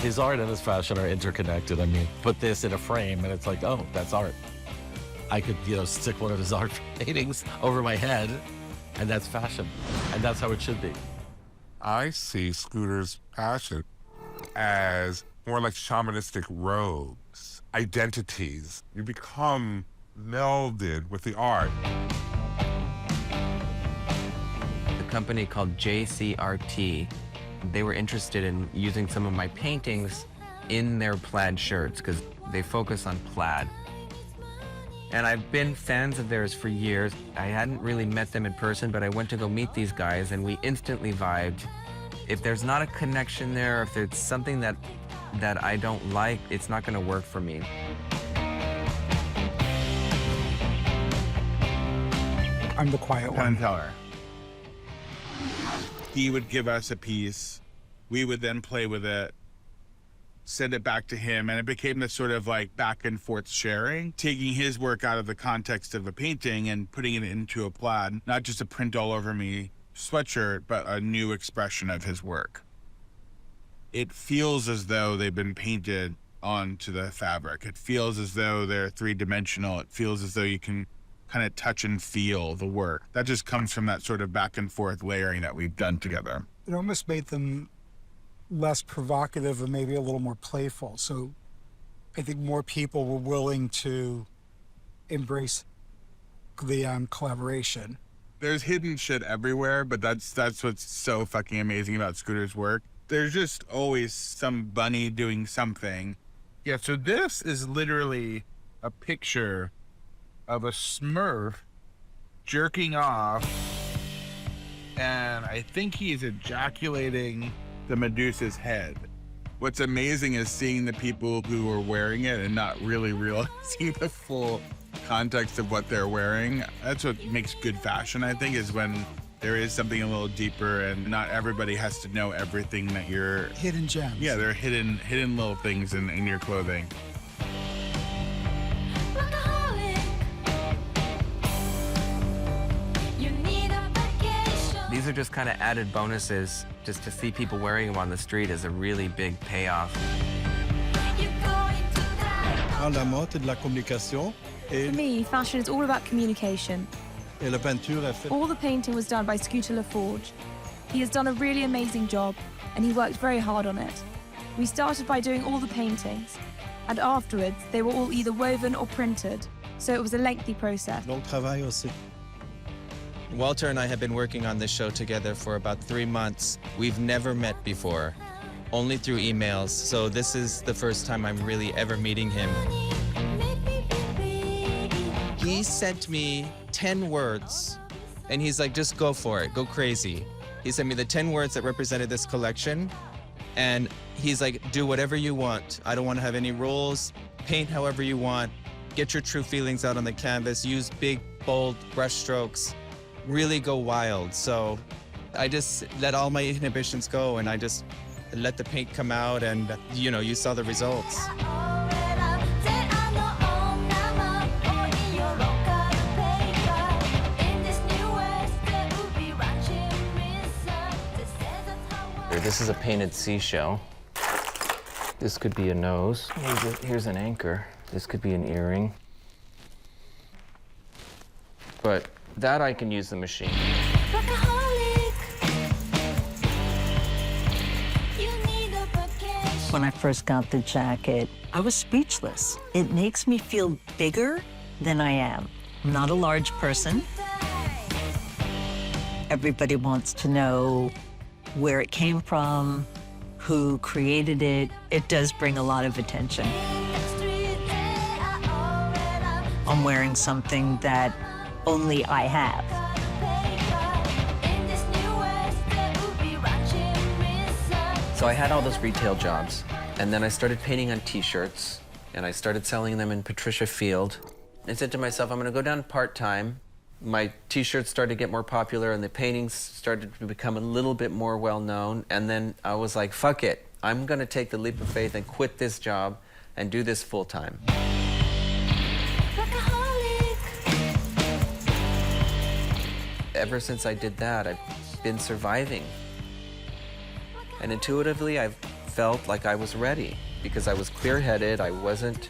His art and his fashion are interconnected. I mean, put this in a frame and it's like, oh, that's art. I could, you know, stick one of his art paintings over my head and that's fashion. And that's how it should be. I see Scooter's passion as more like shamanistic robes, identities. You become melded with the art. A company called JCRT, they were interested in using some of my paintings in their plaid shirts because they focus on plaid. And I've been fans of theirs for years. I hadn't really met them in person, but I went to go meet these guys and we instantly vibed. If there's not a connection there, if there's something that I don't like, it's not gonna work for me. I'm the quiet one. Teller. He would give us a piece. We would then play with it, send it back to him, and it became this sort of like back and forth sharing, taking his work out of the context of a painting and putting it into a plaid, not just a print all over me sweatshirt, but a new expression of his work. It feels as though they've been painted onto the fabric. It feels as though they're three-dimensional. It feels as though you can kind of touch and feel the work. That just comes from that sort of back and forth layering that we've done together. It almost made them less provocative and maybe a little more playful. So I think more people were willing to embrace the collaboration. There's hidden shit everywhere, but that's what's so fucking amazing about Scooter's work. There's just always some bunny doing something. Yeah, so this is literally a picture of a Smurf jerking off, and I think he's ejaculating the Medusa's head. What's amazing is seeing the people who are wearing it and not really realizing the full context of what they're wearing. That's what makes good fashion, I think, is when there is something a little deeper and not everybody has to know everything that you're... Hidden gems. Yeah, there are hidden little things in your clothing. These are just kind of added bonuses. Just to see people wearing them on the street is a really big payoff. For me, fashion is all about communication. All the painting was done by Scooter LaForge. He has done a really amazing job, and he worked very hard on it. We started by doing all the paintings, and afterwards, they were all either woven or printed, so it was a lengthy process. Walter and I have been working on this show together for about 3 months. We've never met before, only through emails, so this is the first time I'm really ever meeting him. He sent me 10 words, and he's like, just go for it, go crazy. He sent me the 10 words that represented this collection, and he's like, do whatever you want. I don't want to have any rules, paint however you want, get your true feelings out on the canvas, use big, bold brush strokes, really go wild. So I just let all my inhibitions go, and I just let the paint come out, and you know, you saw the results. This is a painted seashell. This could be a nose. Here's an anchor. This could be an earring. But that I can use the machine. When I first got the jacket, I was speechless. It makes me feel bigger than I am. I'm not a large person. Everybody wants to know where it came from, who created it. It does bring a lot of attention. I'm wearing something that only I have. So I had all those retail jobs, and then I started painting on t-shirts, and I started selling them in Patricia Field. I said to myself, I'm gonna go down part-time. My t-shirts started to get more popular, and the paintings started to become a little bit more well-known, and then I was like, fuck it. I'm gonna take the leap of faith and quit this job and do this full-time. Ever since I did that, I've been surviving. And intuitively, I've felt like I was ready because I was clear-headed, I wasn't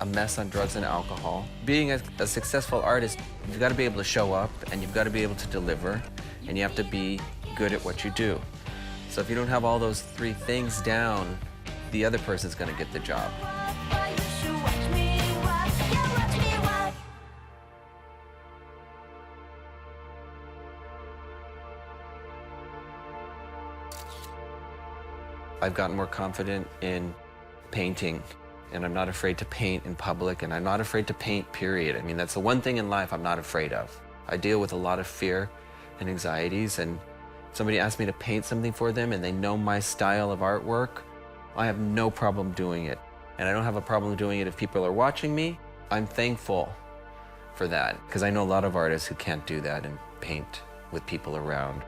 a mess on drugs and alcohol. Being a successful artist, you've got to be able to show up, and you've got to be able to deliver, and you have to be good at what you do. So if you don't have all those 3 things down, the other person's gonna get the job. I've gotten more confident in painting, and I'm not afraid to paint in public, and I'm not afraid to paint, period. I mean, that's the one thing in life I'm not afraid of. I deal with a lot of fear and anxieties, and somebody asks me to paint something for them and they know my style of artwork, I have no problem doing it. And I don't have a problem doing it if people are watching me. I'm thankful for that, because I know a lot of artists who can't do that and paint with people around.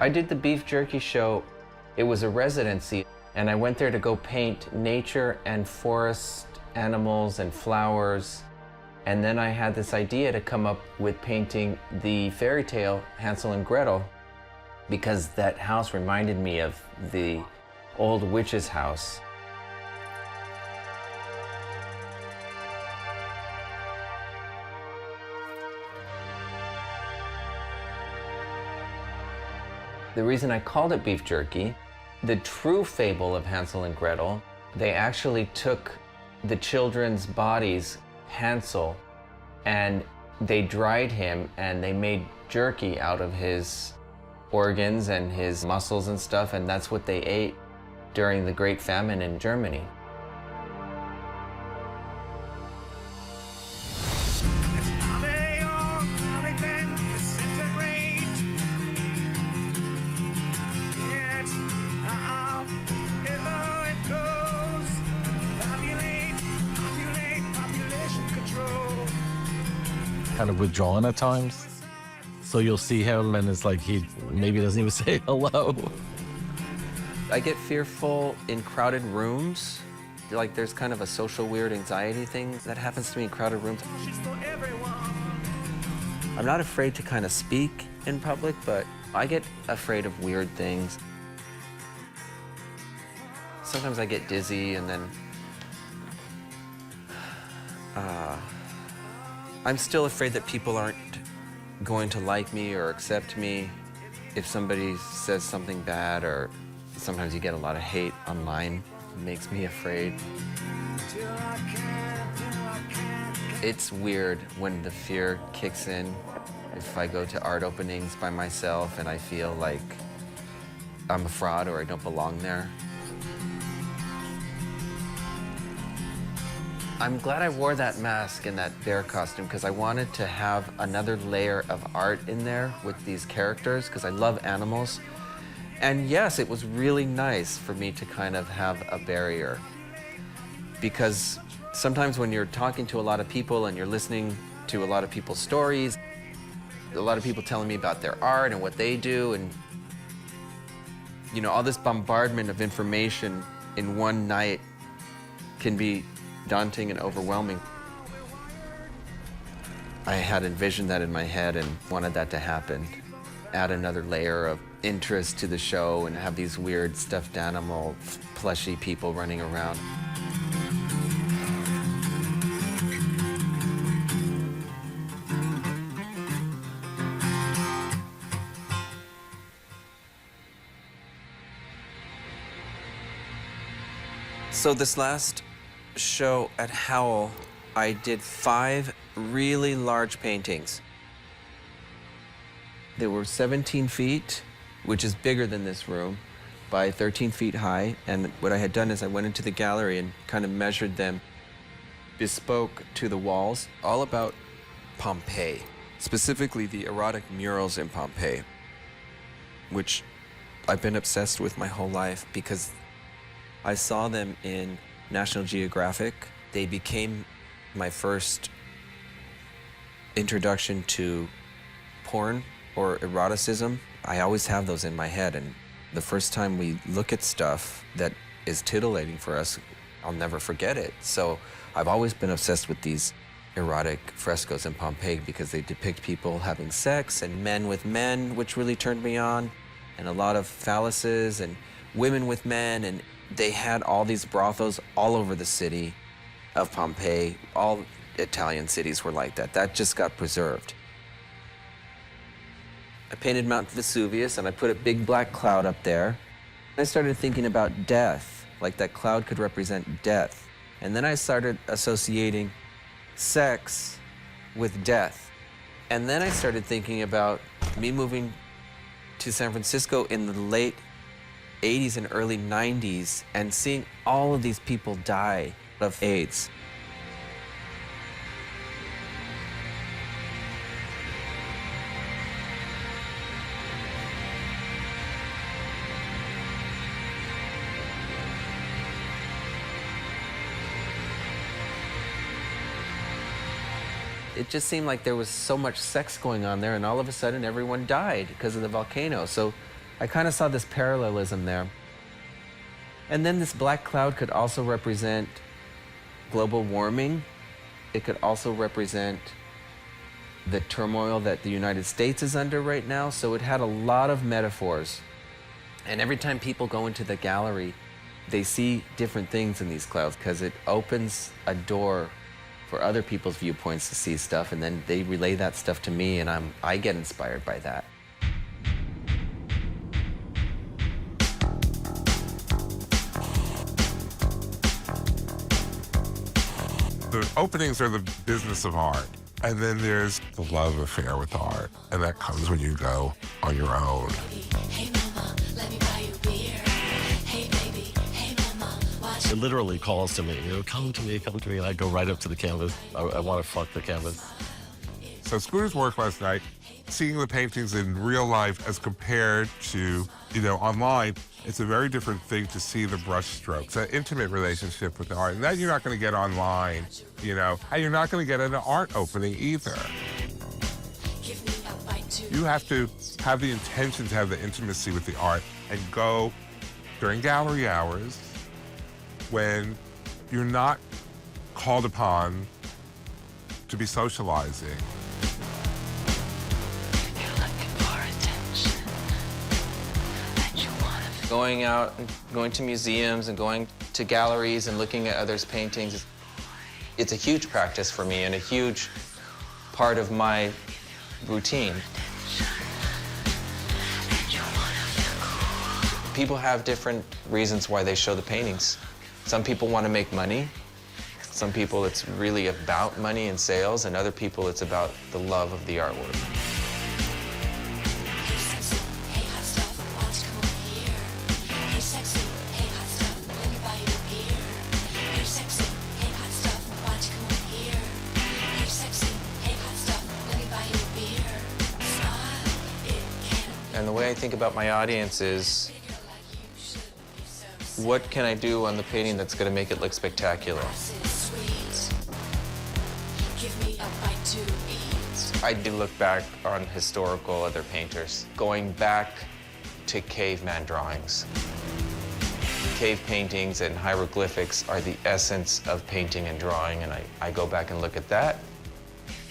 I did the beef jerky show. It was a residency, and I went there to go paint nature and forest animals and flowers. And then I had this idea to come up with painting the fairy tale Hansel and Gretel, because that house reminded me of the old witch's house. The reason I called it beef jerky, the true fable of Hansel and Gretel, they actually took the children's bodies, Hansel, and they dried him and they made jerky out of his organs and his muscles and stuff, and that's what they ate during the Great Famine in Germany. Kind of withdrawn at times. So you'll see him and it's like he maybe doesn't even say hello. I get fearful in crowded rooms. Like there's kind of a social weird anxiety thing that happens to me in crowded rooms. I'm not afraid to kind of speak in public, but I get afraid of weird things. Sometimes I get dizzy and then I'm still afraid that people aren't going to like me or accept me if somebody says something bad, or sometimes you get a lot of hate online. It makes me afraid. It's weird when the fear kicks in. If I go to art openings by myself and I feel like I'm a fraud or I don't belong there. I'm glad I wore that mask and that bear costume, because I wanted to have another layer of art in there with these characters, because I love animals. And yes, it was really nice for me to kind of have a barrier, because sometimes when you're talking to a lot of people and you're listening to a lot of people's stories, a lot of people telling me about their art and what they do, and you know, all this bombardment of information in one night can be daunting and overwhelming. I had envisioned that in my head and wanted that to happen. Add another layer of interest to the show and have these weird stuffed animal, plushy people running around. So this last show at Howell, I did 5 really large paintings. They were 17 feet, which is bigger than this room, by 13 feet high. And what I had done is I went into the gallery and kind of measured them bespoke to the walls, all about Pompeii, specifically the erotic murals in Pompeii, which I've been obsessed with my whole life because I saw them in National Geographic. They became my first introduction to porn or eroticism. I always have those in my head, and the first time we look at stuff that is titillating for us, I'll never forget it. So I've always been obsessed with these erotic frescoes in Pompeii because they depict people having sex and men with men, which really turned me on, and a lot of phalluses and women with men, and they had all these brothels all over the city of Pompeii. All Italian cities were like that. That just got preserved. I painted Mount Vesuvius and I put a big black cloud up there. I started thinking about death, like that cloud could represent death. And then I started associating sex with death. And then I started thinking about me moving to San Francisco in the late 80s and early 90s and seeing all of these people die of AIDS. It just seemed like there was so much sex going on there, and all of a sudden everyone died because of the volcano. So I kind of saw this parallelism there. And then this black cloud could also represent global warming. It could also represent the turmoil that the United States is under right now. So it had a lot of metaphors. And every time people go into the gallery, they see different things in these clouds because it opens a door for other people's viewpoints to see stuff, and then they relay that stuff to me, and I get inspired by that. The openings are the business of art, and then there's the love affair with art, and that comes when you go on your own. It literally calls to me, come to me, and I go right up to the canvas. I want to fuck the canvas. So Scooter's work last night, seeing the paintings in real life as compared to, online, it's a very different thing to see the brush strokes, that intimate relationship with the art. And that you're not going to get online, and you're not going to get at an art opening either. You have to have the intention to have the intimacy with the art and go during gallery hours when you're not called upon to be socializing. Going out and going to museums and going to galleries and looking at others' paintings, it's a huge practice for me and a huge part of my routine. People have different reasons why they show the paintings. Some people want to make money. Some people it's really about money and sales, and other people it's about the love of the artwork. And the way I think about my audience is, what can I do on the painting that's going to make it look spectacular? I do look back on historical other painters, going back to caveman drawings. Cave paintings and hieroglyphics are the essence of painting and drawing, and I go back and look at that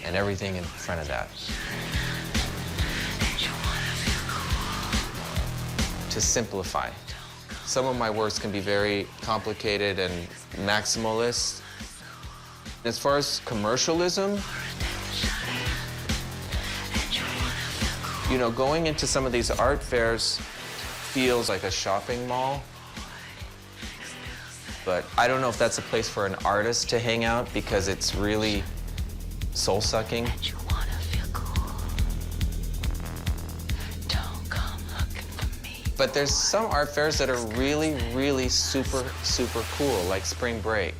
and everything in front of that. To simplify. Some of my works can be very complicated and maximalist. As far as commercialism, going into some of these art fairs feels like a shopping mall. But I don't know if that's a place for an artist to hang out because it's really soul-sucking. But there's some art fairs that are really, really super, super cool, like Spring Break.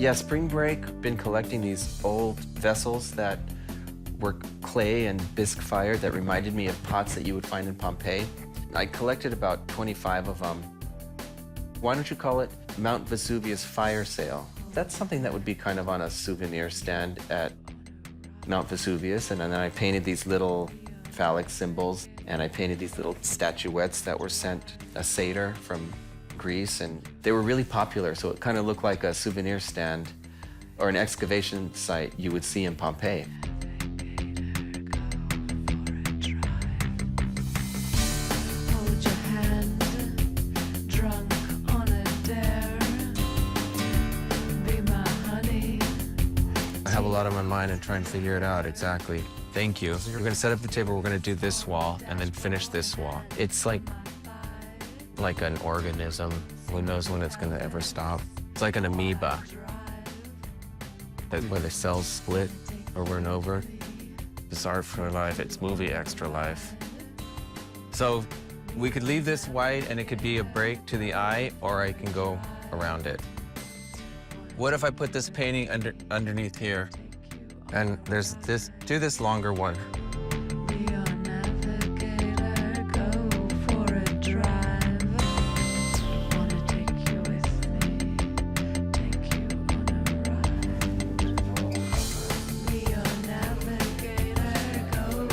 Yeah, spring break, been collecting these old vessels that were clay and bisque fired that reminded me of pots that you would find in Pompeii. I collected about 25 of them. Why don't you call it Mount Vesuvius Fire Sale? That's something that would be kind of on a souvenir stand at Mount Vesuvius. And then I painted these little phallic symbols, and I painted these little statuettes that were sent a satyr from Greece, and they were really popular, so it kind of looked like a souvenir stand or an excavation site you would see in Pompeii. I have a lot on my mind and trying to figure it out exactly. Thank you. We're gonna set up the table, we're gonna do this wall and then finish this wall. It's like an organism. Who knows when it's gonna ever stop? It's like an amoeba. Where the cells split over and over. It's art for life, it's movie extra life. So we could leave this white and it could be a break to the eye, or I can go around it. What if I put this painting underneath here? And there's this, do this longer one.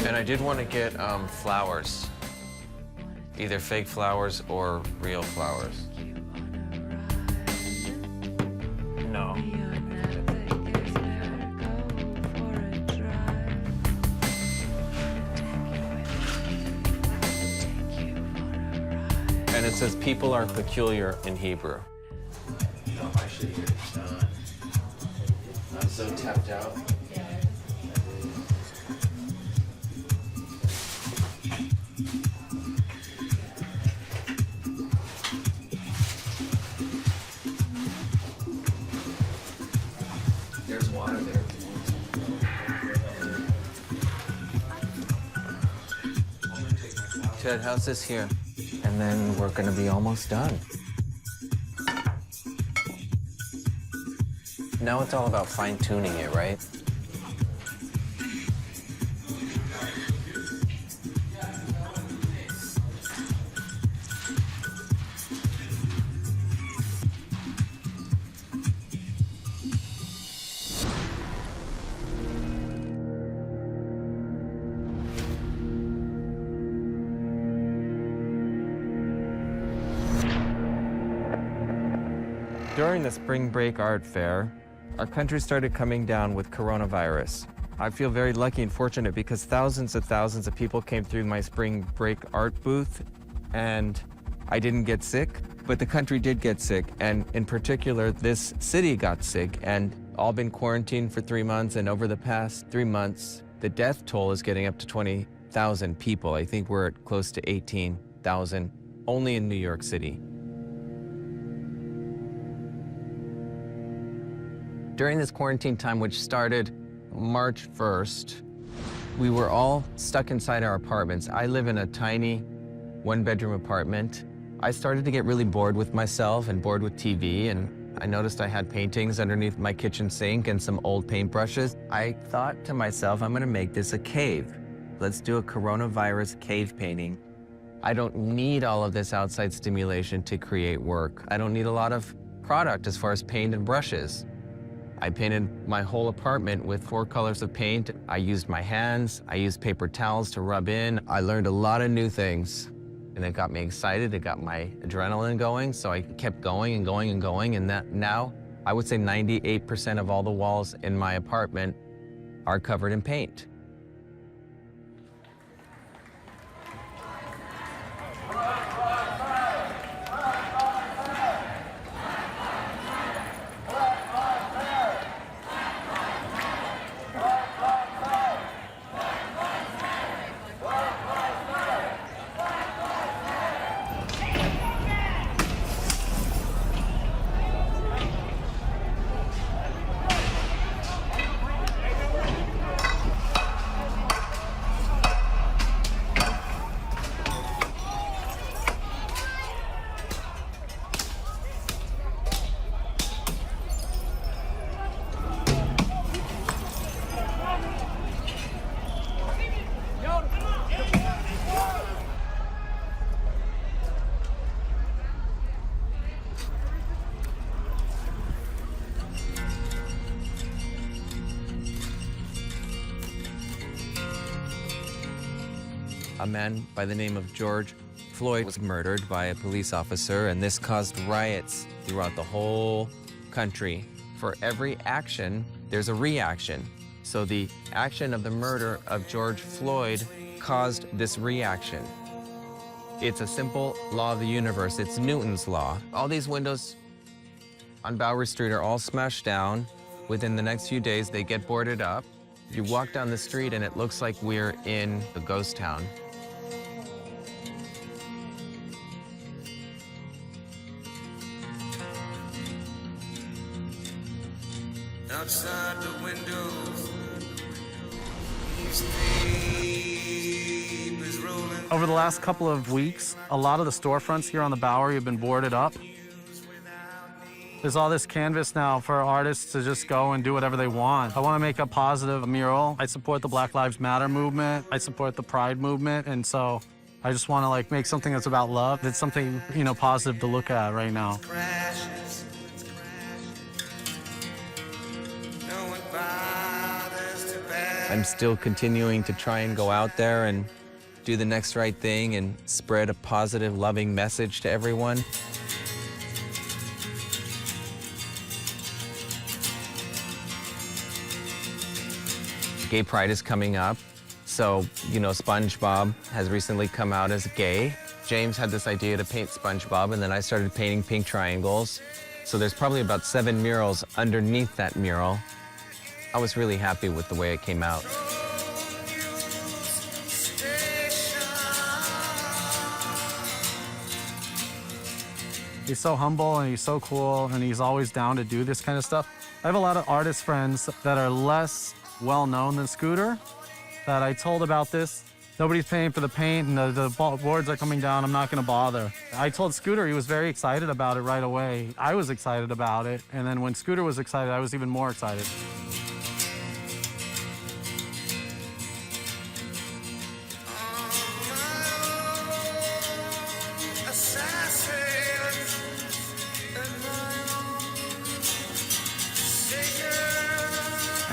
And I did want to get flowers, either fake flowers or real flowers. No. And it says people are peculiar in Hebrew. No, I should get it done. I'm so tapped out. There's water there. Ted, how's this here? And then we're gonna be almost done. Now it's all about fine-tuning it, right? During the spring break art fair, our country started coming down with coronavirus. I feel very lucky and fortunate because thousands of people came through my spring break art booth, and I didn't get sick, but the country did get sick, and in particular, this city got sick, and all been quarantined for 3 months, and over the past 3 months, the death toll is getting up to 20,000 people. I think we're at close to 18,000 only in New York City. During this quarantine time, which started March 1st, we were all stuck inside our apartments. I live in a tiny one-bedroom apartment. I started to get really bored with myself and bored with TV, and I noticed I had paintings underneath my kitchen sink and some old paintbrushes. I thought to myself, I'm gonna make this a cave. Let's do a coronavirus cave painting. I don't need all of this outside stimulation to create work. I don't need a lot of product as far as paint and brushes. I painted my whole apartment with 4 colors of paint. I used my hands, I used paper towels to rub in. I learned a lot of new things, and it got me excited, it got my adrenaline going, so I kept going and going and going, and that now, I would say 98% of all the walls in my apartment are covered in paint. a man by the name of George Floyd was murdered by a police officer, and this caused riots throughout the whole country. For every action, there's a reaction. So the action of the murder of George Floyd caused this reaction. It's a simple law of the universe. It's Newton's law. All these windows on Bowery Street are all smashed down. Within the next few days, they get boarded up. You walk down the street and it looks like we're in a ghost town. Outside the windows, Over the last couple of weeks, a lot of the storefronts here on the Bowery have been boarded up. There's all this canvas now for artists to just go and do whatever they want. I want to make a positive mural. I support the Black Lives Matter movement. I support the Pride movement. And so I just want to make something that's about love. It's something, positive to look at right now. I'm still continuing to try and go out there and do the next right thing and spread a positive, loving message to everyone. Gay Pride is coming up, so, SpongeBob has recently come out as gay. James had this idea to paint SpongeBob, and then I started painting pink triangles. So there's probably about 7 murals underneath that mural. I was really happy with the way it came out. He's so humble and he's so cool and he's always down to do this kind of stuff. I have a lot of artist friends that are less well-known than Scooter that I told about this. Nobody's paying for the paint and the boards are coming down. I'm not going to bother. I told Scooter, he was very excited about it right away. I was excited about it. And then when Scooter was excited, I was even more excited.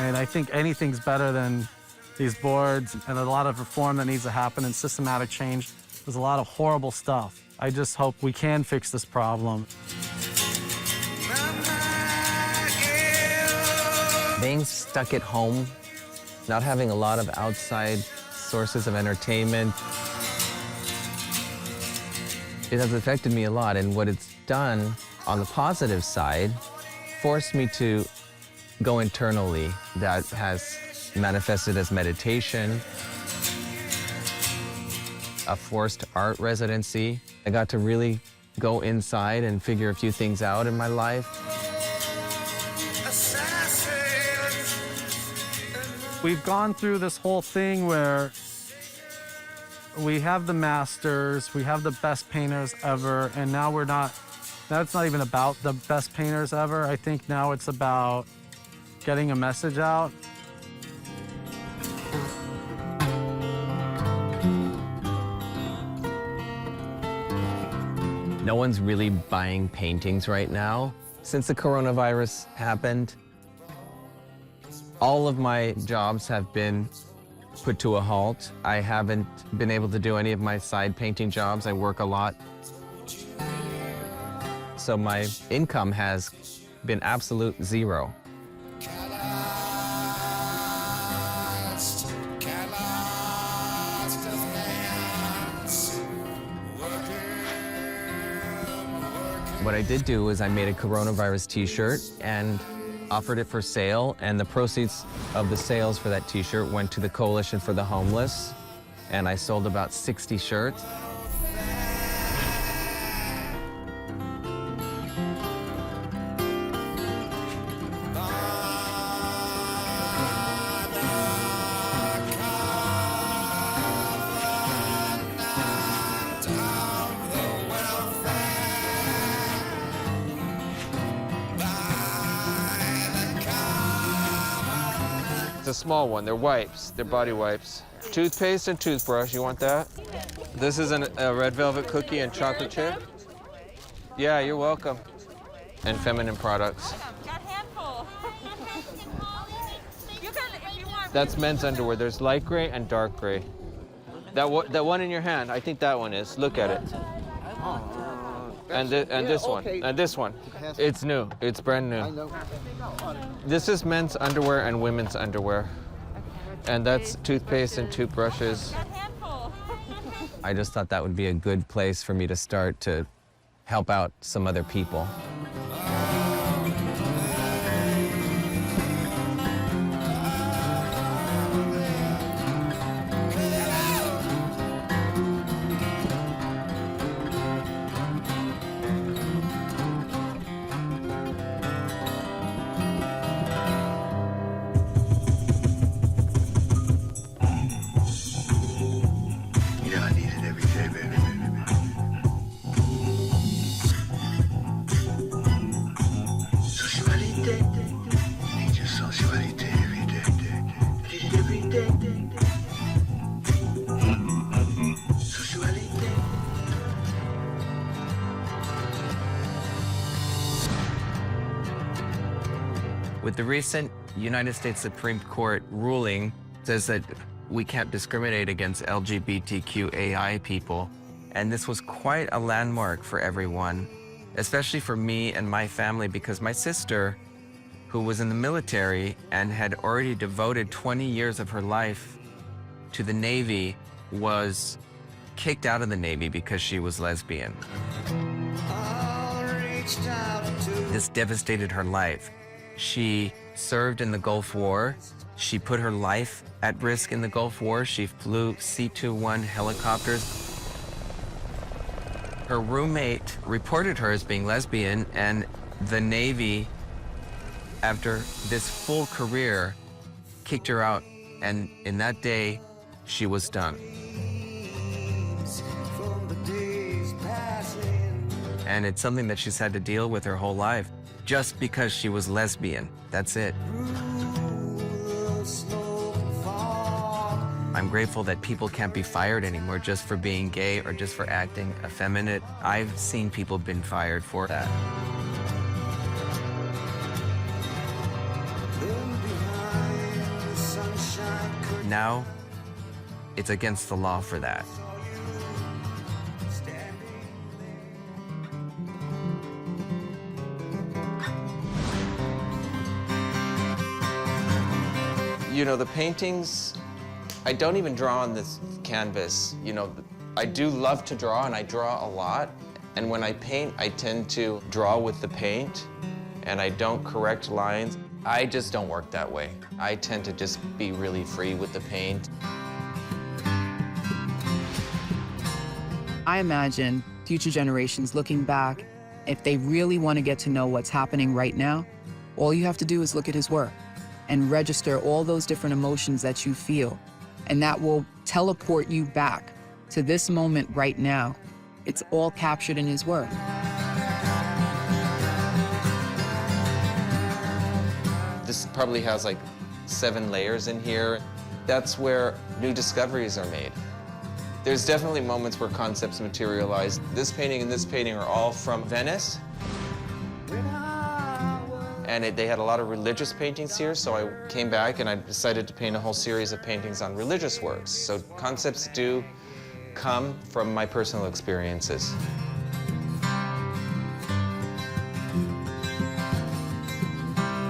And I think anything's better than these boards and a lot of reform that needs to happen and systematic change. There's a lot of horrible stuff. I just hope we can fix this problem. Being stuck at home, not having a lot of outside sources of entertainment, it has affected me a lot. And what it's done on the positive side forced me to go internally. That has manifested as meditation, a forced art residency. I got to really go inside and figure a few things out in my life. We've gone through this whole thing where we have the masters, we have the best painters ever, and now it's not even about the best painters ever. I think now it's about getting a message out. No one's really buying paintings right now. Since the coronavirus happened, all of my jobs have been put to a halt. I haven't been able to do any of my side painting jobs. I work a lot. So my income has been absolute zero. What I did do is I made a coronavirus t-shirt and offered it for sale, and the proceeds of the sales for that t-shirt went to the Coalition for the Homeless, and I sold about 60 shirts. It's a small one. They're wipes. They're body wipes. Toothpaste and toothbrush. You want that? This is a red velvet cookie and chocolate chip. Yeah, you're welcome. And feminine products. That's men's underwear. There's light gray and dark gray. That one in your hand, I think that one is. Look at it. And this one, and this one. It's new, it's brand new. This is men's underwear and women's underwear. And that's toothpaste and toothbrushes. I just thought that would be a good place for me to start to help out some other people. With the recent United States Supreme Court ruling says that we can't discriminate against LGBTQAI people, and this was quite a landmark for everyone, especially for me and my family, because my sister, who was in the military and had already devoted 20 years of her life to the Navy, was kicked out of the Navy because she was lesbian. This devastated her life. She served in the Gulf War. She put her life at risk in the Gulf War. She flew C-21 helicopters. Her roommate reported her as being lesbian, and the Navy, after this full career, kicked her out, and in that day, she was done. And it's something that she's had to deal with her whole life, just because she was lesbian. That's it. I'm grateful that people can't be fired anymore just for being gay or just for acting effeminate. I've seen people been fired for that. Now, it's against the law for that. You know, the paintings, I don't even draw on this canvas. You know, I do love to draw, and I draw a lot. And when I paint, I tend to draw with the paint, and I don't correct lines. I just don't work that way. I tend to just be really free with the paint. I imagine future generations looking back, if they really want to get to know what's happening right now, all you have to do is look at his work and register all those different emotions that you feel. And that will teleport you back to this moment right now. It's all captured in his work. This probably has like 7 layers in here. That's where new discoveries are made. There's definitely moments where concepts materialize. This painting and this painting are all from Venice. And they had a lot of religious paintings here, so I came back and I decided to paint a whole series of paintings on religious works. So concepts do come from my personal experiences.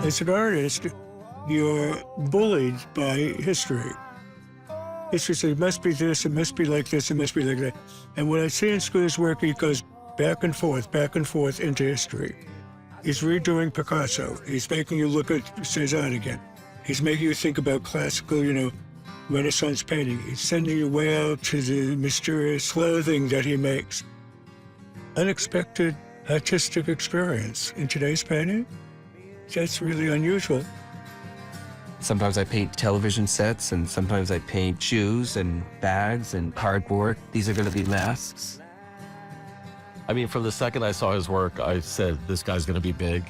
As an artist, you're bullied by history. History says it must be this, it must be like this, it must be like that. And what I see in Scooter's work, he goes back and forth into history. He's redoing Picasso. He's making you look at Cézanne again. He's making you think about classical, Renaissance painting. He's sending you way out to the mysterious clothing that he makes. Unexpected artistic experience in today's painting. That's really unusual. Sometimes I paint television sets, and sometimes I paint shoes and bags and cardboard. These are going to be masks. I mean, from the second I saw his work, I said, this guy's going to be big.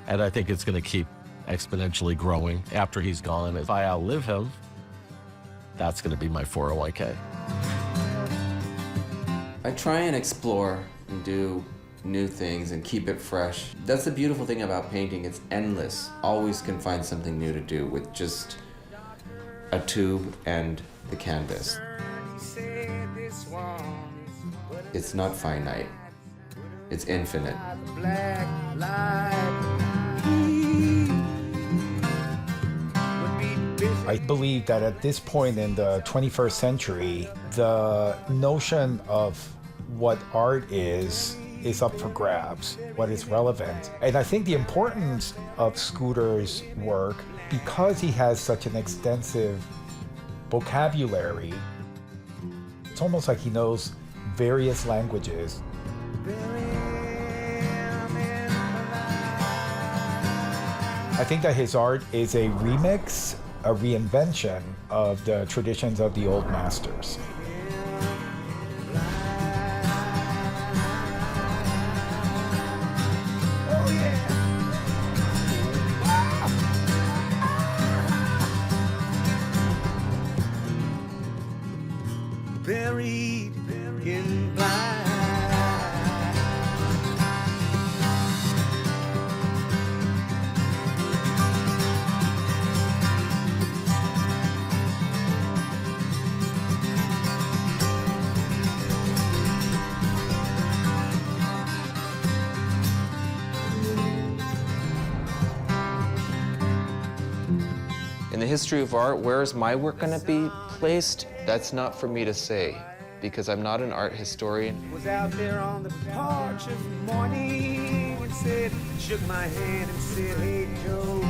And I think it's going to keep exponentially growing after he's gone. If I outlive him, that's going to be my 401k. I try and explore and do new things and keep it fresh. That's the beautiful thing about painting. It's endless. Always can find something new to do with just a tube and the canvas. It's not finite. It's infinite. I believe that at this point in the 21st century, the notion of what art is up for grabs, what is relevant. And I think the importance of Scooter's work, because he has such an extensive vocabulary, it's almost like he knows various languages. I think that his art is a remix, a reinvention of the traditions of the old masters. Buried in black. In the history of art, where is my work going to be placed? That's not for me to say, because I'm not an art historian. Was out there on the porch of the morning and said, shook my hand and said, hey, Joe.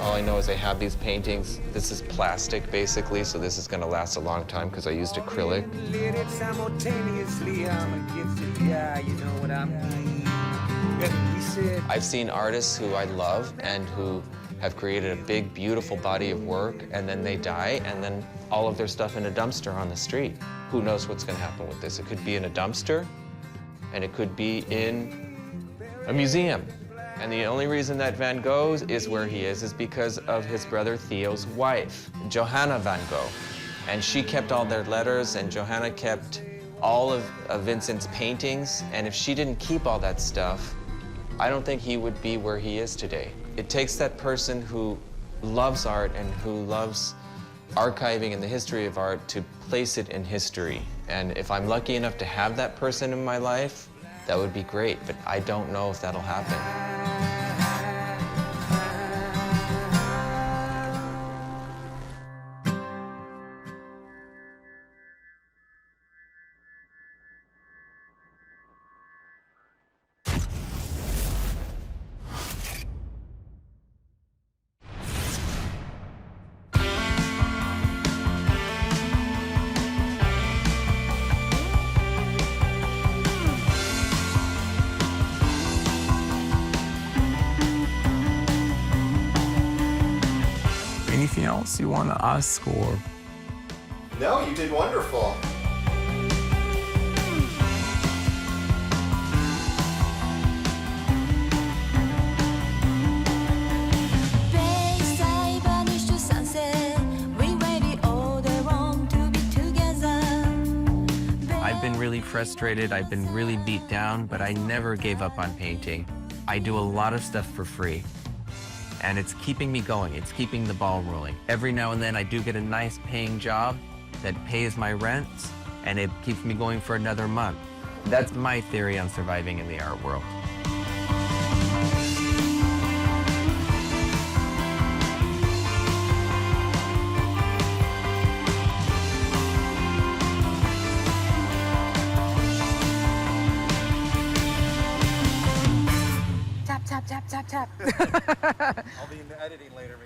All I know is I have these paintings. This is plastic, basically, so this is going to last a long time because I used acrylic. Lit it simultaneously. I'm a gifted guy, you know what I mean. He said, I've seen artists who I love and who have created a big, beautiful body of work, and then they die, and then all of their stuff in a dumpster on the street. Who knows what's going to happen with this? It could be in a dumpster, and it could be in a museum. And the only reason that Van Gogh is where he is because of his brother Theo's wife, Johanna Van Gogh. And she kept all their letters, and Johanna kept all of Vincent's paintings, and if she didn't keep all that stuff, I don't think he would be where he is today. It takes that person who loves art and who loves archiving and the history of art to place it in history. And if I'm lucky enough to have that person in my life, that would be great, but I don't know if that'll happen. Anything else you want to ask or? No, you did wonderful. I've been really frustrated, I've been really beat down, but I never gave up on painting. I do a lot of stuff for free. And it's keeping me going, it's keeping the ball rolling. Every now and then I do get a nice paying job that pays my rents, and it keeps me going for another month. That's my theory on surviving in the art world. Tap, tap, tap, tap, tap. I'll be in the editing later.